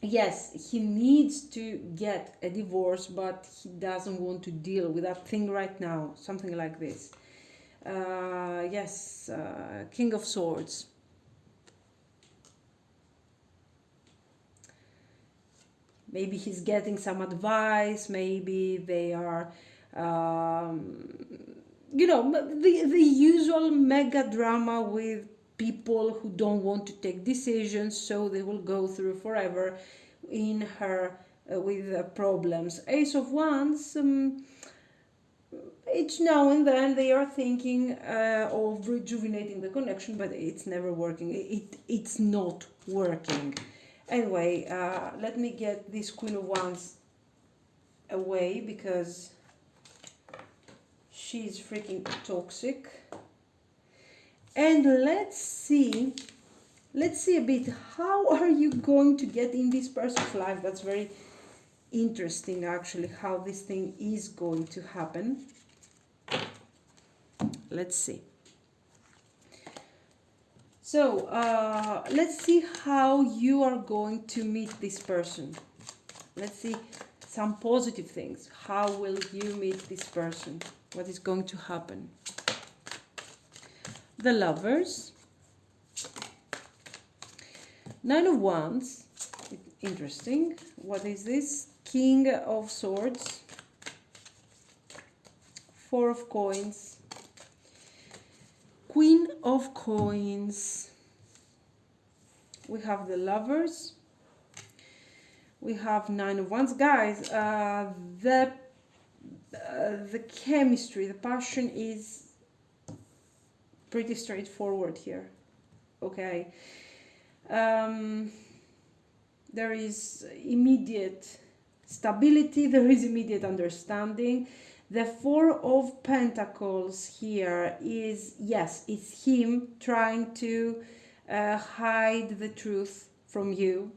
yes, he needs to get a divorce, but he doesn't want to deal with that thing right now. Something like this. King of Swords. Maybe he's getting some advice. Maybe they are, the usual mega drama with people who don't want to take decisions, so they will go through forever in her with problems. Ace of Wands. Each now and then they are thinking of rejuvenating the connection, but it's never working. It's not working. Anyway, let me get this Queen of Wands away because she's freaking toxic. And let's see a bit, how are you going to get in this person's life? That's very interesting, actually, how this thing is going to happen. Let's see. So let's see how you are going to meet this person. Let's see some positive things. How will you meet this person? What is going to happen? The Lovers. Nine of Wands. Interesting. What is this? King of Swords. Four of Coins. Queen of Coins. We have the Lovers. We have Nine of Wands. Guys, the chemistry, the passion is pretty straightforward here. Okay. There is immediate stability. There is immediate understanding. The Four of Pentacles here is, yes, it's him trying to hide the truth from you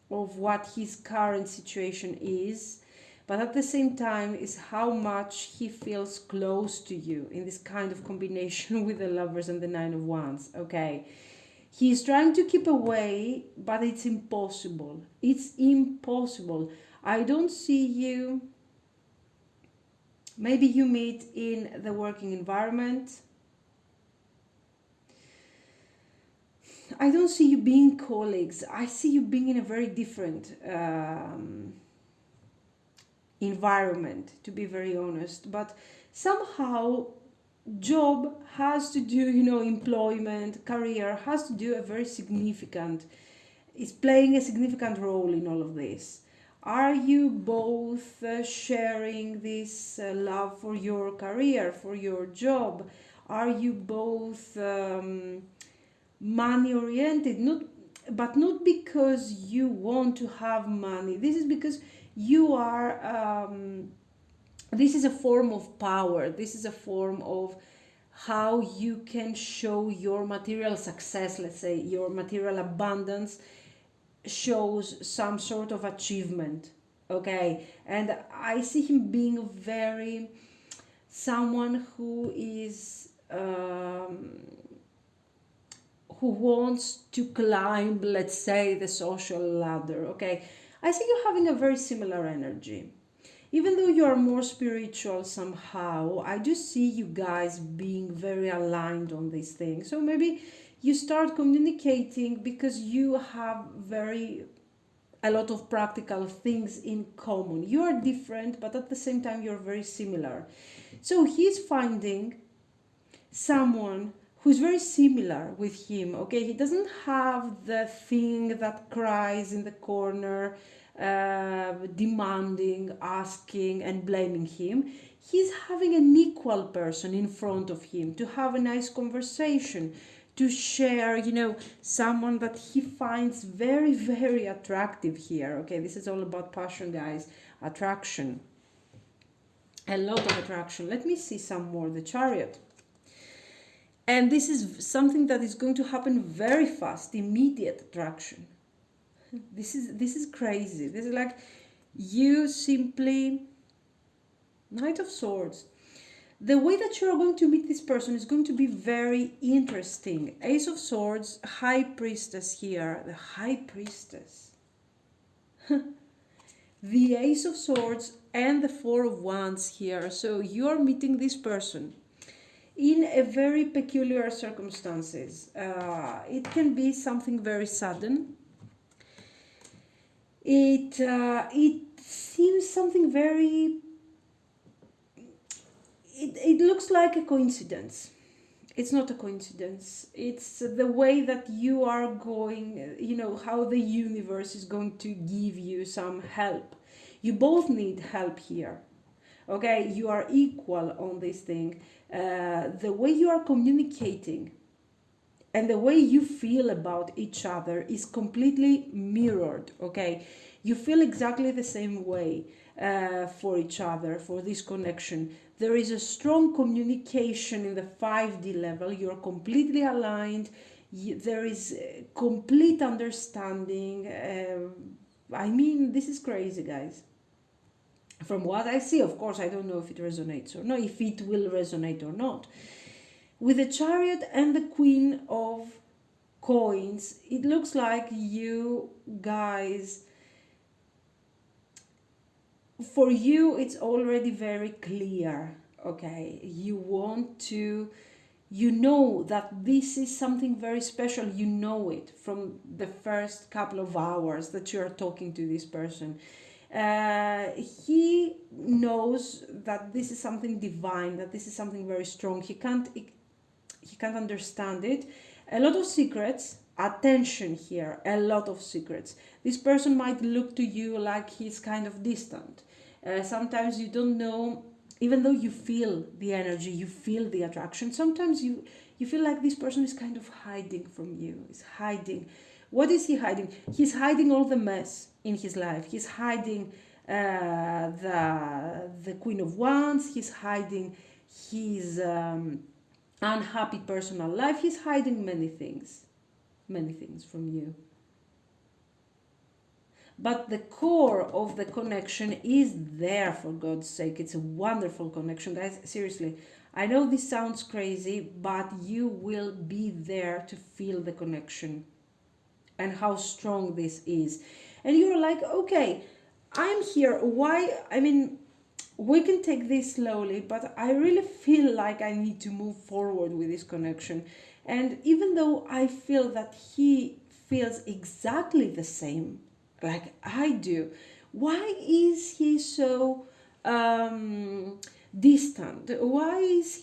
of what his current situation is, but at the same time is how much he feels close to you in this kind of combination with the Lovers and the Nine of Wands. Okay, he's trying to keep away, but it's impossible. It's impossible. I don't see you. Maybe you meet in the working environment. I don't see you being colleagues. I see you being in a very different environment, to be very honest. But somehow job has to do, employment, career has to do a very significant, is playing a significant role in all of this. Are you both sharing this love for your career, for your job? Are you both money oriented? Not because you want to have money. This is because you are. This is a form of power. This is a form of how you can show your material success. Let's say your material abundance shows some sort of achievement. Okay, and I see him being very someone who is who wants to climb, let's say, the social ladder. Okay, I see you having a very similar energy. Even though you are more spiritual somehow, I do see you guys being very aligned on these things. So maybe you start communicating because you have very a lot of practical things in common. You are different, but at the same time you're very similar. So he's finding someone who's very similar with him. Okay, he doesn't have the thing that cries in the corner, demanding, asking, and blaming him. He's having an equal person in front of him to have a nice conversation, to share, someone that he finds very, very attractive here. Okay, this is all about passion, guys. Attraction. A lot of attraction. Let me see some more. The Chariot. And this is something that is going to happen very fast, immediate attraction. This is crazy. This is like you simply, Knight of Swords. The way that you are going to meet this person is going to be very interesting. Ace of Swords, High Priestess here. The High Priestess. The Ace of Swords and the Four of Wands here. So you are meeting this person in a very peculiar circumstances. It can be something very sudden. It seems something very. It looks like a coincidence. It's not a coincidence. It's the way that you are going. How the universe is going to give you some help. You both need help here. Okay, you are equal on this thing. The way you are communicating and the way you feel about each other is completely mirrored. Okay, you feel exactly the same way for each other, for this connection. There is a strong communication in the 5D level. You're completely aligned. There is complete understanding. This is crazy, guys. From what I see, of course, I don't know if it resonates or not, if it will resonate or not. With the Chariot and the Queen of Coins, it looks like you guys, for you, it's already very clear. Okay, you want to, that this is something very special. You know it from the first couple of hours that you are talking to this person. He knows that this is something divine, that this is something very strong. He can't understand it. A lot of secrets, attention here, a lot of secrets. This person might look to you like he's kind of distant. Sometimes you don't know, even though you feel the energy, you feel the attraction, sometimes you feel like this person is kind of hiding from you, is hiding. What is he hiding? He's hiding all the mess in his life. He's hiding the Queen of Wands. He's hiding his unhappy personal life. He's hiding many things from you. But the core of the connection is there, for God's sake. It's a wonderful connection, guys. Seriously, I know this sounds crazy, but you will be there to feel the connection and how strong this is. And you're like, okay, I'm here. Why? We can take this slowly, but I really feel like I need to move forward with this connection. And even though I feel that he feels exactly the same like I do, Why is he so distant? Why is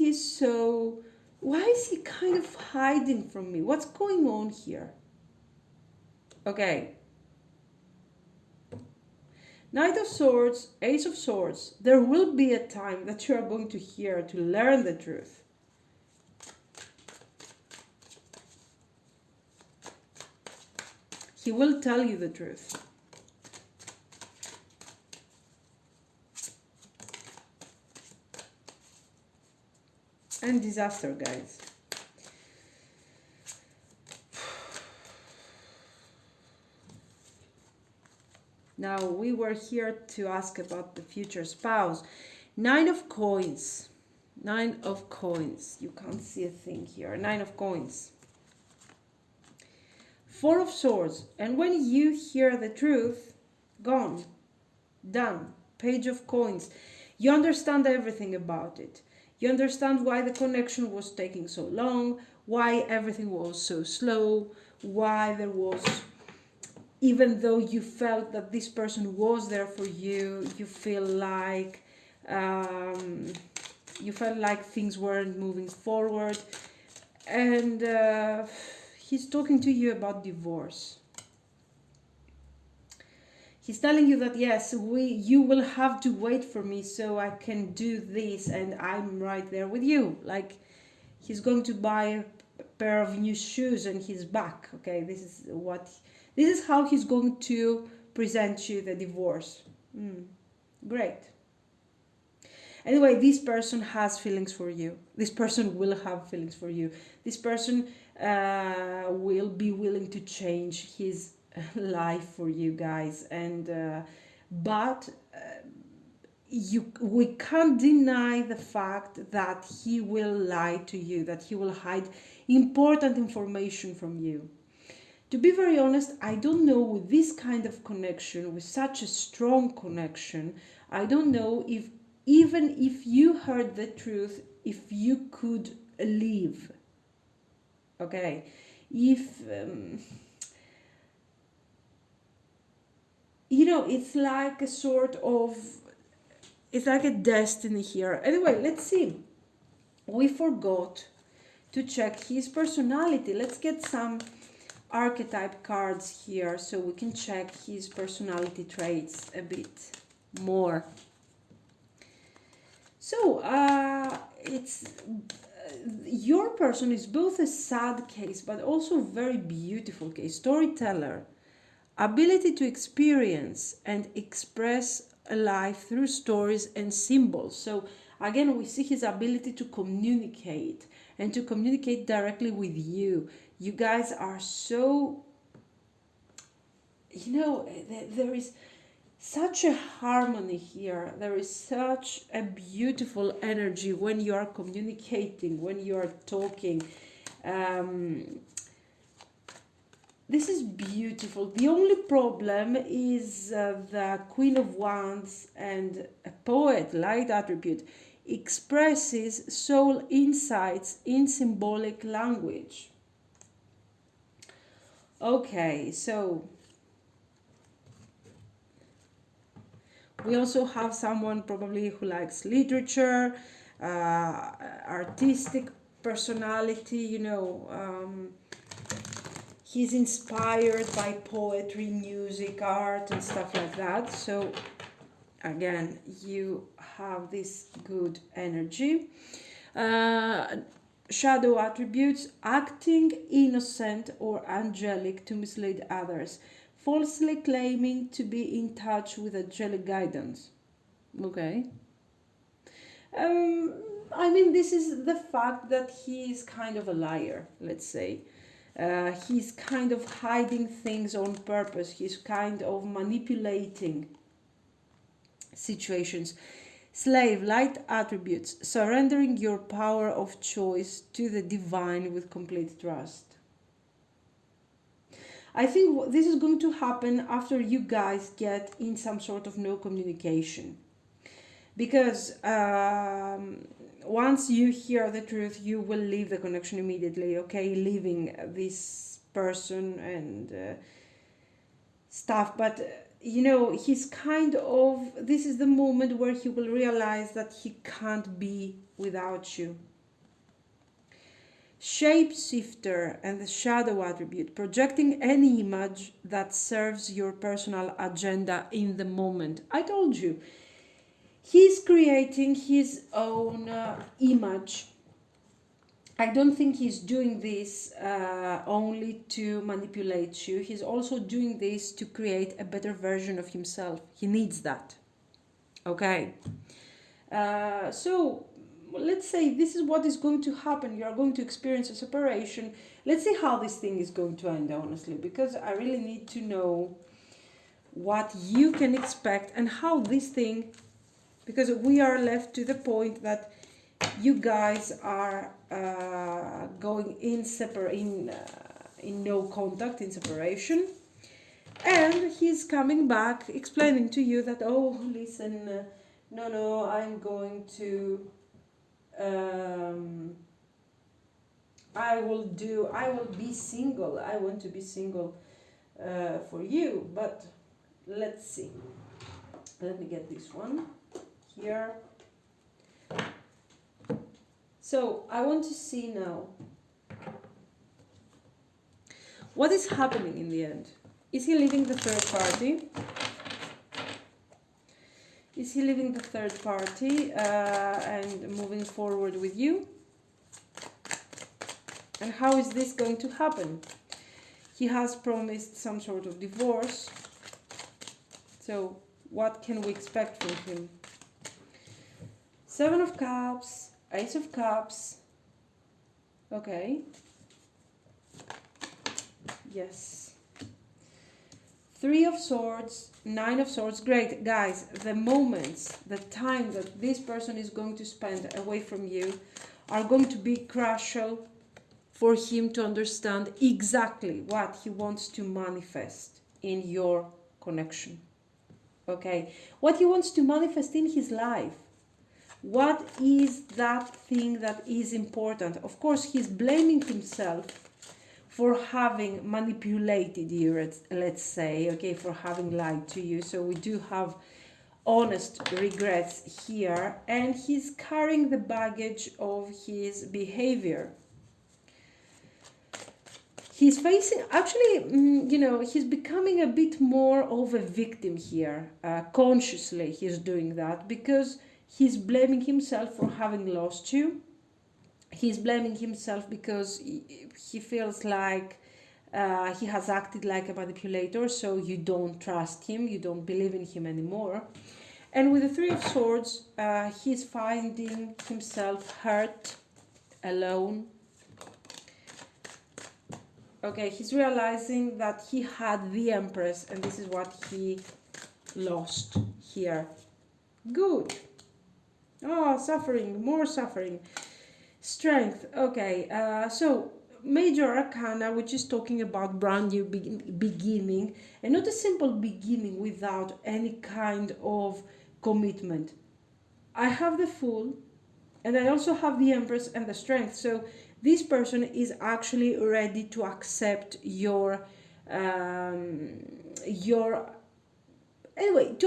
he kind of hiding from me? What's going on here? Okay. Knight of Swords, Ace of Swords. There will be a time that you are going to hear, to learn the truth. He will tell you the truth. And disaster, guys. Now, we were here to ask about the future spouse. 9 of coins. 9 of coins. You can't see a thing here. 9 of coins. 4 of swords. And when you hear the truth, gone. Done. Page of coins. You understand everything about it. You understand why the connection was taking so long, why everything was so slow, why there was, even though you felt that this person was there for you, you felt like things weren't moving forward. And he's talking to you about divorce. He's telling you that, yes, you will have to wait for me so I can do this, and I'm right there with you. Like, he's going to buy a pair of new shoes and he's back. Okay, this is how he's going to present you the divorce. Great. Anyway, this person has feelings for you. This person will have feelings for you. This person will be willing to change his life for you guys. And but we can't deny the fact that he will lie to you, that he will hide important information from you. To be very honest, I don't know, with this kind of connection, with such a strong connection, I don't know if, even if you heard the truth, if you could leave. Okay, if it's like a sort of, it's like a destiny here. Anyway, let's see. We forgot to check his personality. Let's get some archetype cards here so we can check his personality traits a bit more. So it's your person is both a sad case but also very beautiful case. Storyteller, ability to experience and express a life through stories and symbols. So again, we see his ability to communicate and to communicate directly with you. You guys are so, there is such a harmony here. There is such a beautiful energy when you are communicating, when you are talking. This is beautiful. The only problem is the Queen of Wands and a poet, light attribute, expresses soul insights in symbolic language. Okay, so we also have someone probably who likes literature, artistic personality, he's inspired by poetry, music, art, and stuff like that. So again, you have this good energy. Shadow attributes: acting innocent or angelic to mislead others, falsely claiming to be in touch with angelic guidance. Okay. This is the fact that he is kind of a liar, let's say. He's kind of hiding things on purpose. He's kind of manipulating situations. Slave, light attributes: surrendering your power of choice to the divine with complete trust. I think this is going to happen after you guys get in some sort of no communication. Because once you hear the truth, you will leave the connection immediately, okay? Leaving this person and stuff. But he's this is the moment where he will realize that he can't be without you. Shapeshifter and the shadow attribute, projecting any image that serves your personal agenda in the moment. I told you, he's creating his own image. I don't think he's doing this only to manipulate you. He's also doing this to create a better version of himself. He needs that. Okay. So let's say this is what is going to happen. You are going to experience a separation. Let's see how this thing is going to end, honestly, because I really need to know what you can expect and how this thing, because we are left to the point that you guys are going in no contact, in separation, and he's coming back explaining to you that, oh, listen, no, I'm going to I will be single. I want to be single for you. But let's see, let me get this one here. So I want to see now what is happening in the end. Is he leaving the third party? Is he leaving the third party and moving forward with you? And how is this going to happen? He has promised some sort of divorce. So what can we expect from him? Seven of Cups, Ace of Cups. Okay. Yes. Three of Swords, Nine of Swords. Great, guys. The moments, the time that this person is going to spend away from you are going to be crucial for him to understand exactly what he wants to manifest in your connection. Okay? What he wants to manifest in his life. What is that thing that is important? Of course, he's blaming himself for having manipulated you, let's say, okay, for having lied to you. So we do have honest regrets here, and he's carrying the baggage of his behavior. He's facing, actually, he's becoming a bit more of a victim here. Consciously, he's doing that because he's blaming himself for having lost you. He's blaming himself because he feels like he has acted like a manipulator, so you don't trust him, you don't believe in him anymore. And with the Three of Swords, he's finding himself hurt, alone. Okay, he's realizing that he had the Empress, and this is what he lost here. Good. Oh, suffering, more suffering. Strength. Okay, so Major Arcana, which is talking about brand new beginning, and not a simple beginning without any kind of commitment. I have the Fool, and I also have the Empress and the Strength. So this person is actually ready to accept to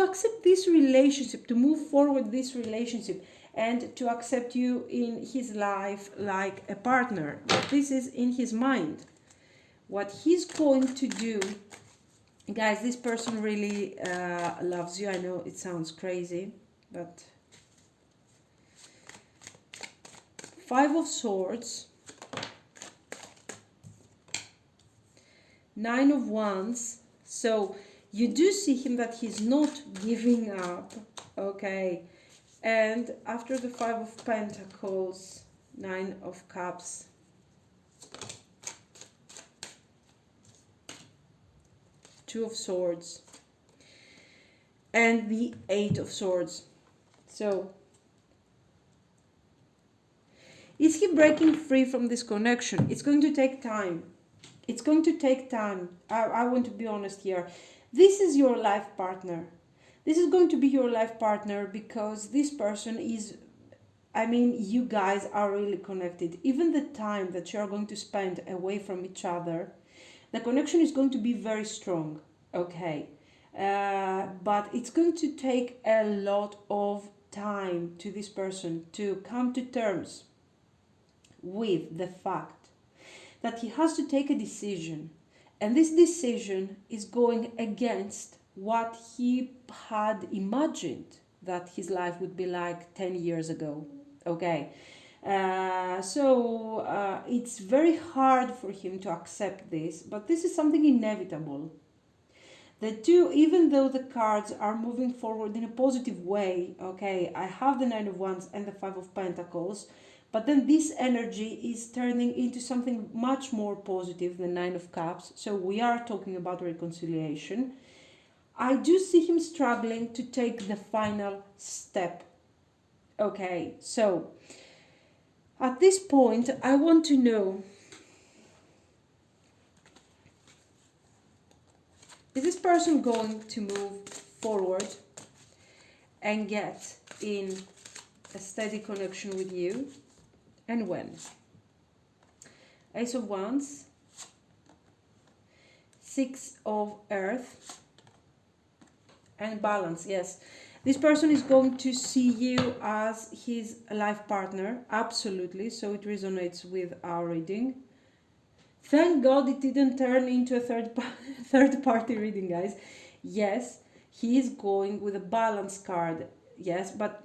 accept this relationship, to move forward this relationship, and to accept you in his life like a partner. But this is in his mind. What he's going to do, guys, this person really loves you. I know it sounds crazy, but Five of Swords, Nine of Wands. So you do see him that he's not giving up, okay? And after the Five of Pentacles, Nine of Cups, Two of Swords, and the Eight of Swords. So is he breaking free from this connection? It's going to take time. It's going to take time. I want to be honest here. This is your life partner. This is going to be your life partner because this person is, you guys are really connected. Even the time that you're going to spend away from each other, the connection is going to be very strong. Okay. but it's going to take a lot of time to this person to come to terms with the fact that he has to take a decision, and this decision is going against what he had imagined that his life would be like 10 years ago. Okay, so it's very hard for him to accept this, but this is something inevitable. The two, even though the cards are moving forward in a positive way, okay, I have the Nine of Wands and the Five of Pentacles, but then this energy is turning into something much more positive, the Nine of Cups. So we are talking about reconciliation. I do see him struggling to take the final step. Okay, so at this point, I want to know, is this person going to move forward and get in a steady connection with you? And when? Ace of Wands, Six of Earth, and Balance. Yes, this person is going to see you as his life partner, absolutely. So it resonates with our reading. Thank God it didn't turn into a third party reading, guys. Yes, he is going with a Balance card. Yes, but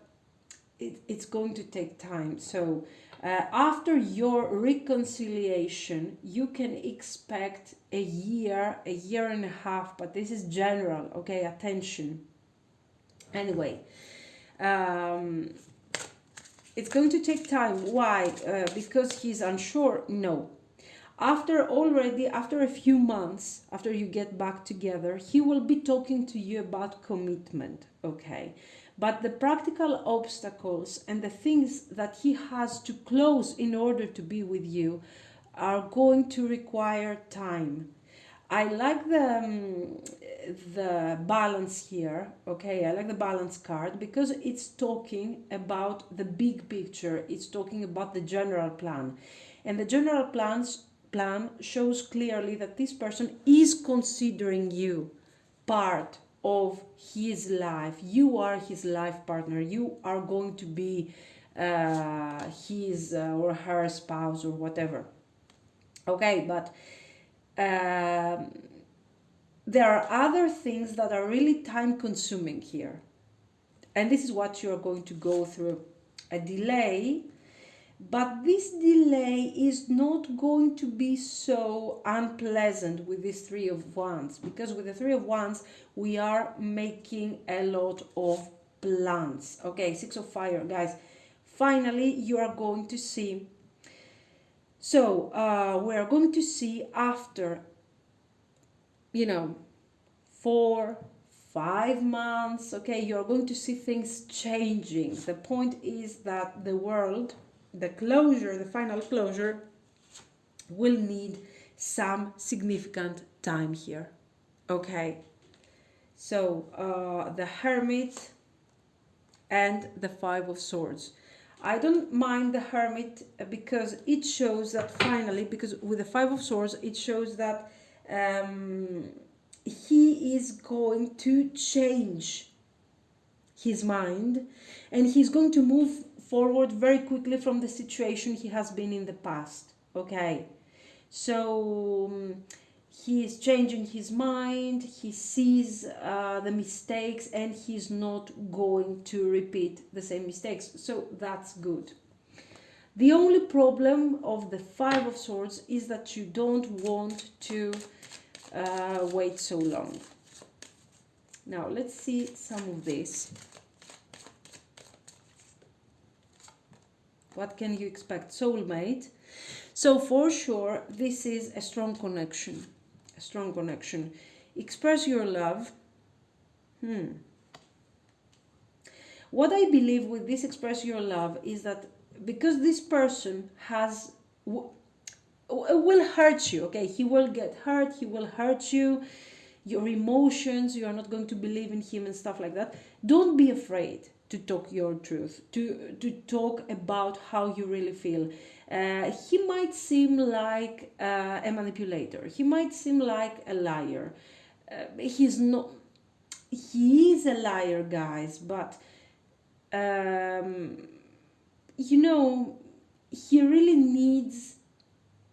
it's going to take time. So after your reconciliation, you can expect a year and a half, but this is general, okay? Attention. Anyway, it's going to take time. Why? Because he's unsure? No. After a few months, after you get back together, he will be talking to you about commitment, okay? But the practical obstacles and the things that he has to close in order to be with you are going to require time. I like the balance here, okay? I like the balance card because it's talking about the big picture. It's talking about the general plan. And the general plan shows clearly that this person is considering you part of his life. You are his life partner. You are going to be his or her spouse or whatever. Okay, but there are other things that are really time consuming here. And this is what you are going to go through. A delay, but this delay is not going to be so unpleasant with this Three of Wands, because with the Three of Wands, we are making a lot of plans. Okay, Six of Fire, guys. Finally, you are going to see. So, we are going to see after, 4-5 months, okay, you're going to see things changing. The point is that the world, the closure, the final closure, will need some significant time here. Okay, so the Hermit and the Five of Swords. I don't mind the Hermit because it shows that finally, because with the Five of Swords, it shows that he is going to change his mind and he's going to move forward very quickly from the situation he has been in the past. Okay, so he is changing his mind, he sees the mistakes, and he's not going to repeat the same mistakes, so that's good. The only problem of the Five of Swords is that you don't want to wait so long. Now let's see some of this. What can you expect? Soulmate. So for sure, this is a strong connection. A strong connection. Express your love. What I believe with this express your love is that because this person will hurt you, okay? He will get hurt, he will hurt you, your emotions, you are not going to believe in him and stuff like that. Don't be afraid to talk your truth, to talk about how you really feel. He might seem like a manipulator, he might seem like a liar. He's not. he is a liar, guys, but um, you know, he really needs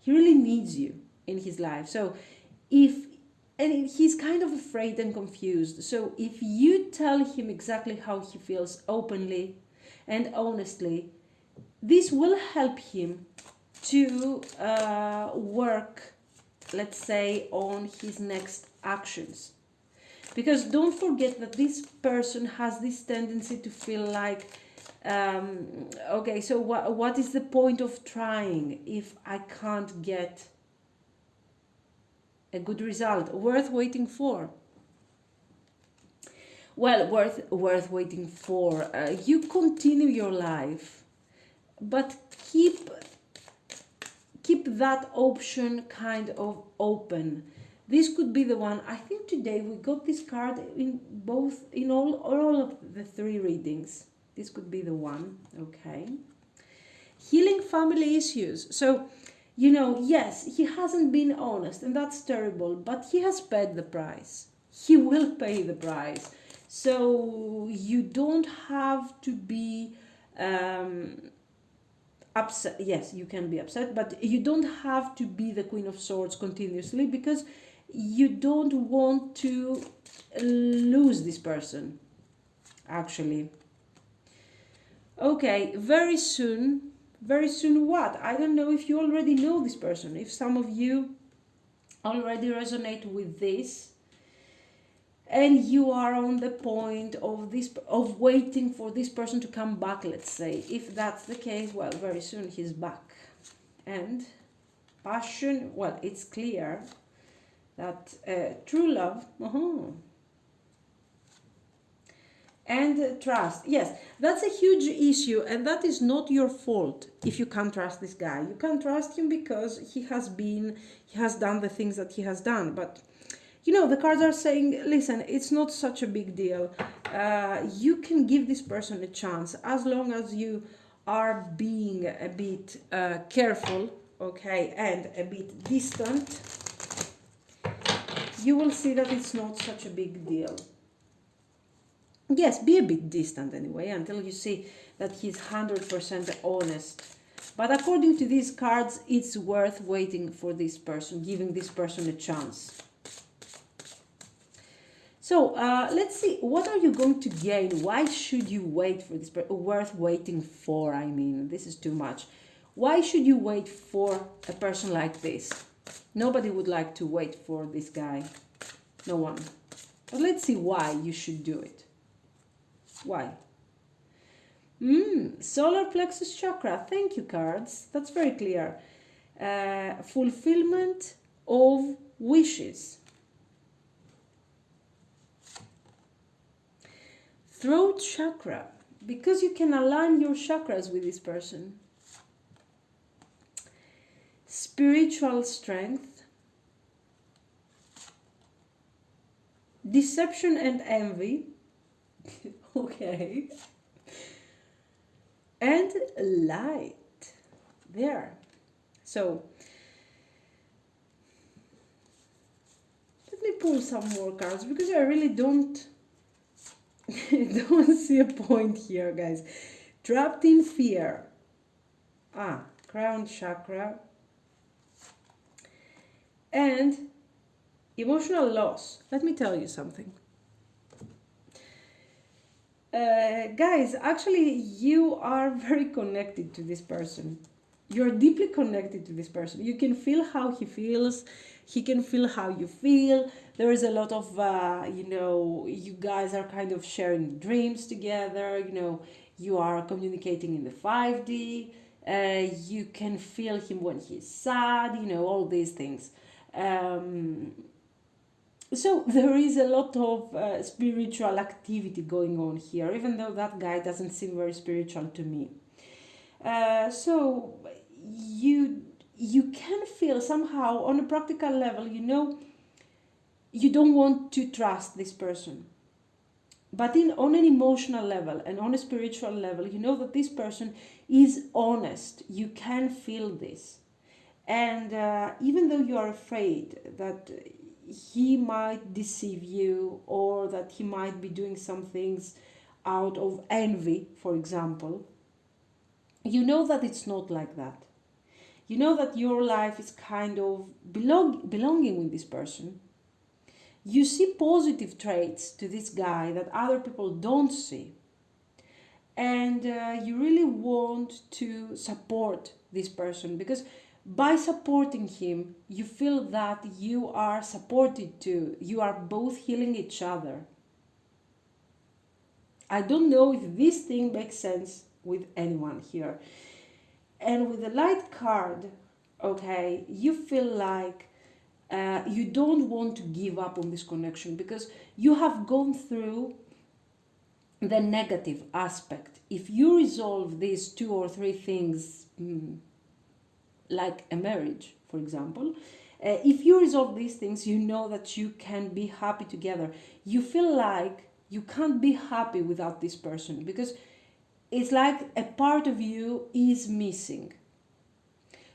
you in his life. So if and he's kind of afraid and confused. So if you tell him exactly how he feels openly and honestly, this will help him to work, let's say, on his next actions. Because don't forget that this person has this tendency to feel like, okay, so what is the point of trying if I can't get a good result worth waiting for? Well, worth waiting for. You continue your life, but keep that option kind of open. This could be the one. I think today we got this card in all of the three readings. This could be the one. Okay. Healing family issues. So, yes, he hasn't been honest, and that's terrible, but he has paid the price. He will pay the price. So you don't have to be upset. Yes, you can be upset, but you don't have to be the Queen of Swords continuously, because you don't want to lose this person, actually. Okay, very soon what? I don't know if you already know this person, if some of you already resonate with this, and you are on the point of waiting for this person to come back, let's say. If that's the case, well, very soon he's back. And passion, well, it's clear that true love, and trust. Yes, that's a huge issue, and that is not your fault if you can't trust this guy. You can't trust him because he has done the things that he has done. But the cards are saying, listen, it's not such a big deal. You can give this person a chance as long as you are being a bit careful, okay, and a bit distant. You will see that it's not such a big deal. Yes, be a bit distant anyway, until you see that he's 100% honest. But according to these cards, it's worth waiting for this person, giving this person a chance. So let's see, what are you going to gain? Why should you wait for this person? Worth waiting for, I mean, this is too much. Why should you wait for a person like this? Nobody would like to wait for this guy. No one. But let's see why you should do it. Why? Solar plexus chakra. Thank you, cards. That's very clear. Fulfillment of wishes. Throat chakra. Because you can align your chakras with this person. Spiritual strength. Deception and envy. Okay. And light. There. So, let me pull some more cards, because I really don't see a point here, guys. Trapped in fear. Crown chakra. And emotional loss. Let me tell you something. Guys, actually, you are very connected to this person. You're deeply connected to this person. You can feel how he feels. He can feel how you feel. There is a lot of, you guys are kind of sharing dreams together. You are communicating in the 5D. You can feel him when he's sad, all these things. So there is a lot of spiritual activity going on here, even though that guy doesn't seem very spiritual to me. So you can feel somehow on a practical level, you don't want to trust this person. But on an emotional level and on a spiritual level, you know that this person is honest. You can feel this. And even though you are afraid that he might deceive you, or that he might be doing some things out of envy, for example, you know that it's not like that. You know that your life is kind of belonging with this person. You see positive traits to this guy that other people don't see. And you really want to support this person, because by supporting him, you feel that you are supported too. You are both healing each other. I don't know if this thing makes sense with anyone here. And with the light card, okay, you feel like you don't want to give up on this connection, because you have gone through the negative aspect. If you resolve these 2 or 3 things, like a marriage, for example, if you resolve these things, you know that you can be happy together. You feel like you can't be happy without this person, because it's like a part of you is missing.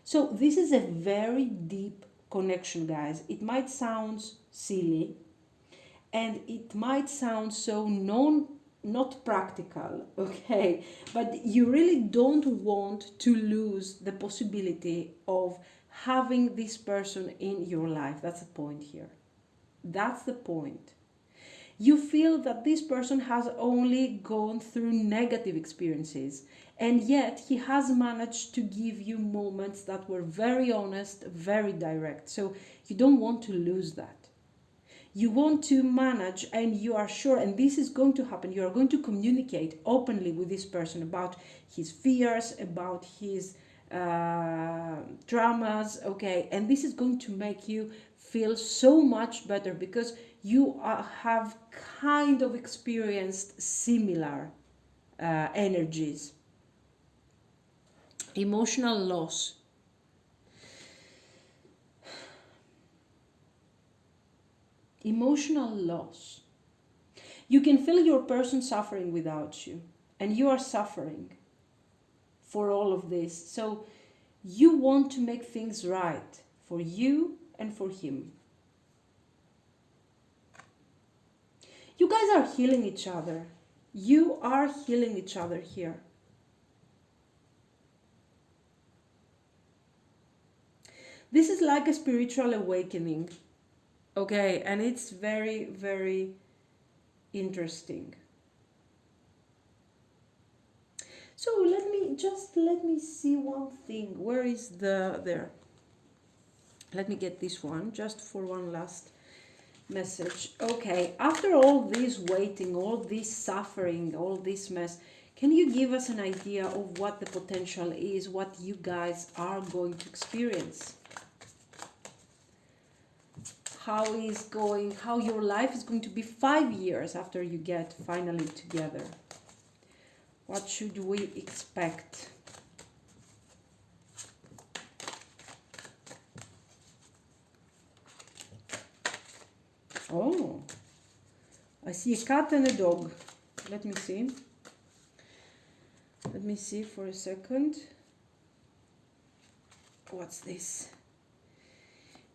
So this is a very deep connection, guys. It might sound silly, and it might sound so not practical, okay, but you really don't want to lose the possibility of having this person in your life. That's the point here. That's the point. You feel that this person has only gone through negative experiences, and yet he has managed to give you moments that were very honest, very direct. So you don't want to lose that. You want to manage, and you are sure, and this is going to happen, you are going to communicate openly with this person about his fears, about his traumas, okay, and this is going to make you feel so much better, because you have kind of experienced similar energies. Emotional loss. Emotional loss. You can feel your person suffering without you, and you are suffering for all of this. So you want to make things right for you and for him. You guys are healing each other. You are healing each other here. This is like a spiritual awakening. Okay, and it's very, very interesting. So let me see one thing. Where is there? Let me get this one just for one last message. Okay, after all this waiting, all this suffering, all this mess, can you give us an idea of what the potential is, what you guys are going to experience? How your life is going to be 5 years after you get finally together? What should we expect? Oh, I see a cat and a dog. Let me see. Let me see for a second. What's this?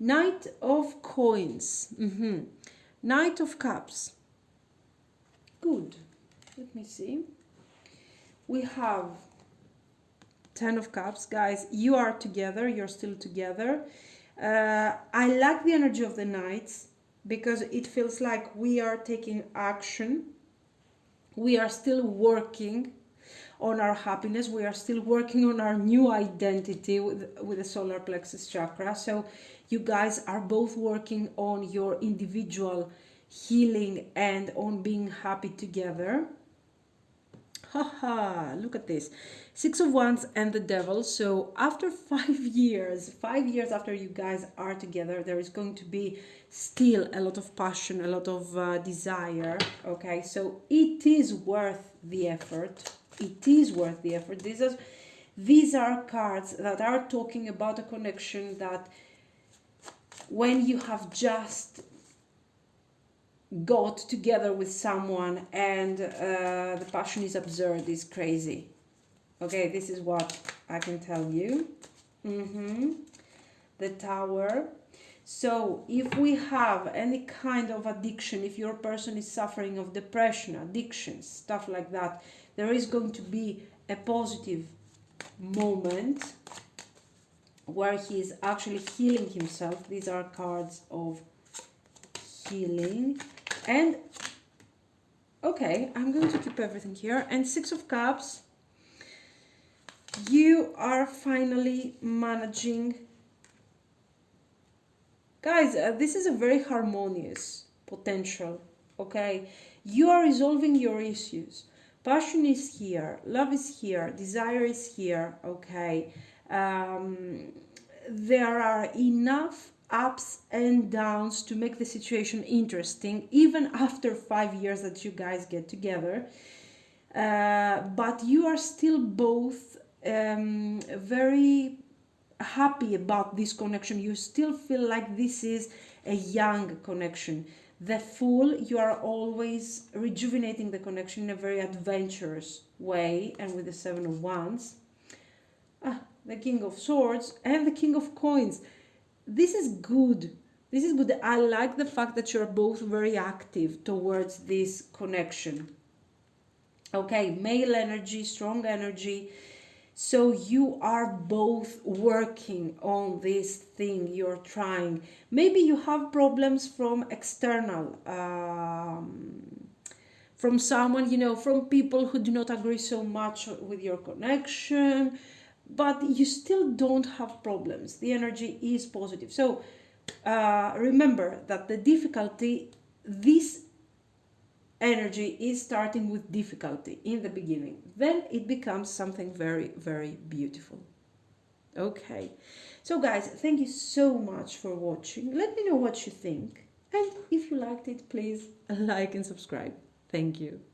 Knight of Coins. Knight of Cups. Good. Let me see. We have 10 of Cups. Guys, you are together. You're still together. I like the energy of the Knights, because it feels like we are taking action. We are still working on our happiness. We are still working on our new identity with the solar plexus chakra. So you guys are both working on your individual healing and on being happy together. Haha, look at this. 6 of Wands and the Devil. So after 5 years, 5 years after you guys are together, there is going to be still a lot of passion, a lot of desire. Okay, so it is worth the effort. It is worth the effort. These are cards that are talking about a connection that when you have just got together with someone and the passion is absurd, is crazy. Okay, this is what I can tell you. The Tower. So if we have any kind of addiction, if your person is suffering of depression, addictions, stuff like that, there is going to be a positive moment where he is actually healing himself. These are cards of healing. And okay, I'm going to keep everything here. And Six of Cups, you are finally managing. Guys, this is a very harmonious potential, okay? You are resolving your issues. Passion is here, love is here, desire is here, okay? There are enough ups and downs to make the situation interesting, even after 5 years that you guys get together. But you are still both very happy about this connection. You still feel like this is a young connection. The Fool, you are always rejuvenating the connection in a very adventurous way, and with the Seven of Wands, the King of Swords and the King of Coins. This is good. This is good. I like the fact that you're both very active towards this connection. Okay, male energy, strong energy. So you are both working on this thing you're trying. Maybe you have problems from external, from someone, from people who do not agree so much with your connection, but you still don't have problems. The energy is positive. So remember that the difficulty, this energy is starting with difficulty in the beginning. Then it becomes something very, very beautiful. Okay. So guys, thank you so much for watching. Let me know what you think. And if you liked it, please like and subscribe. Thank you.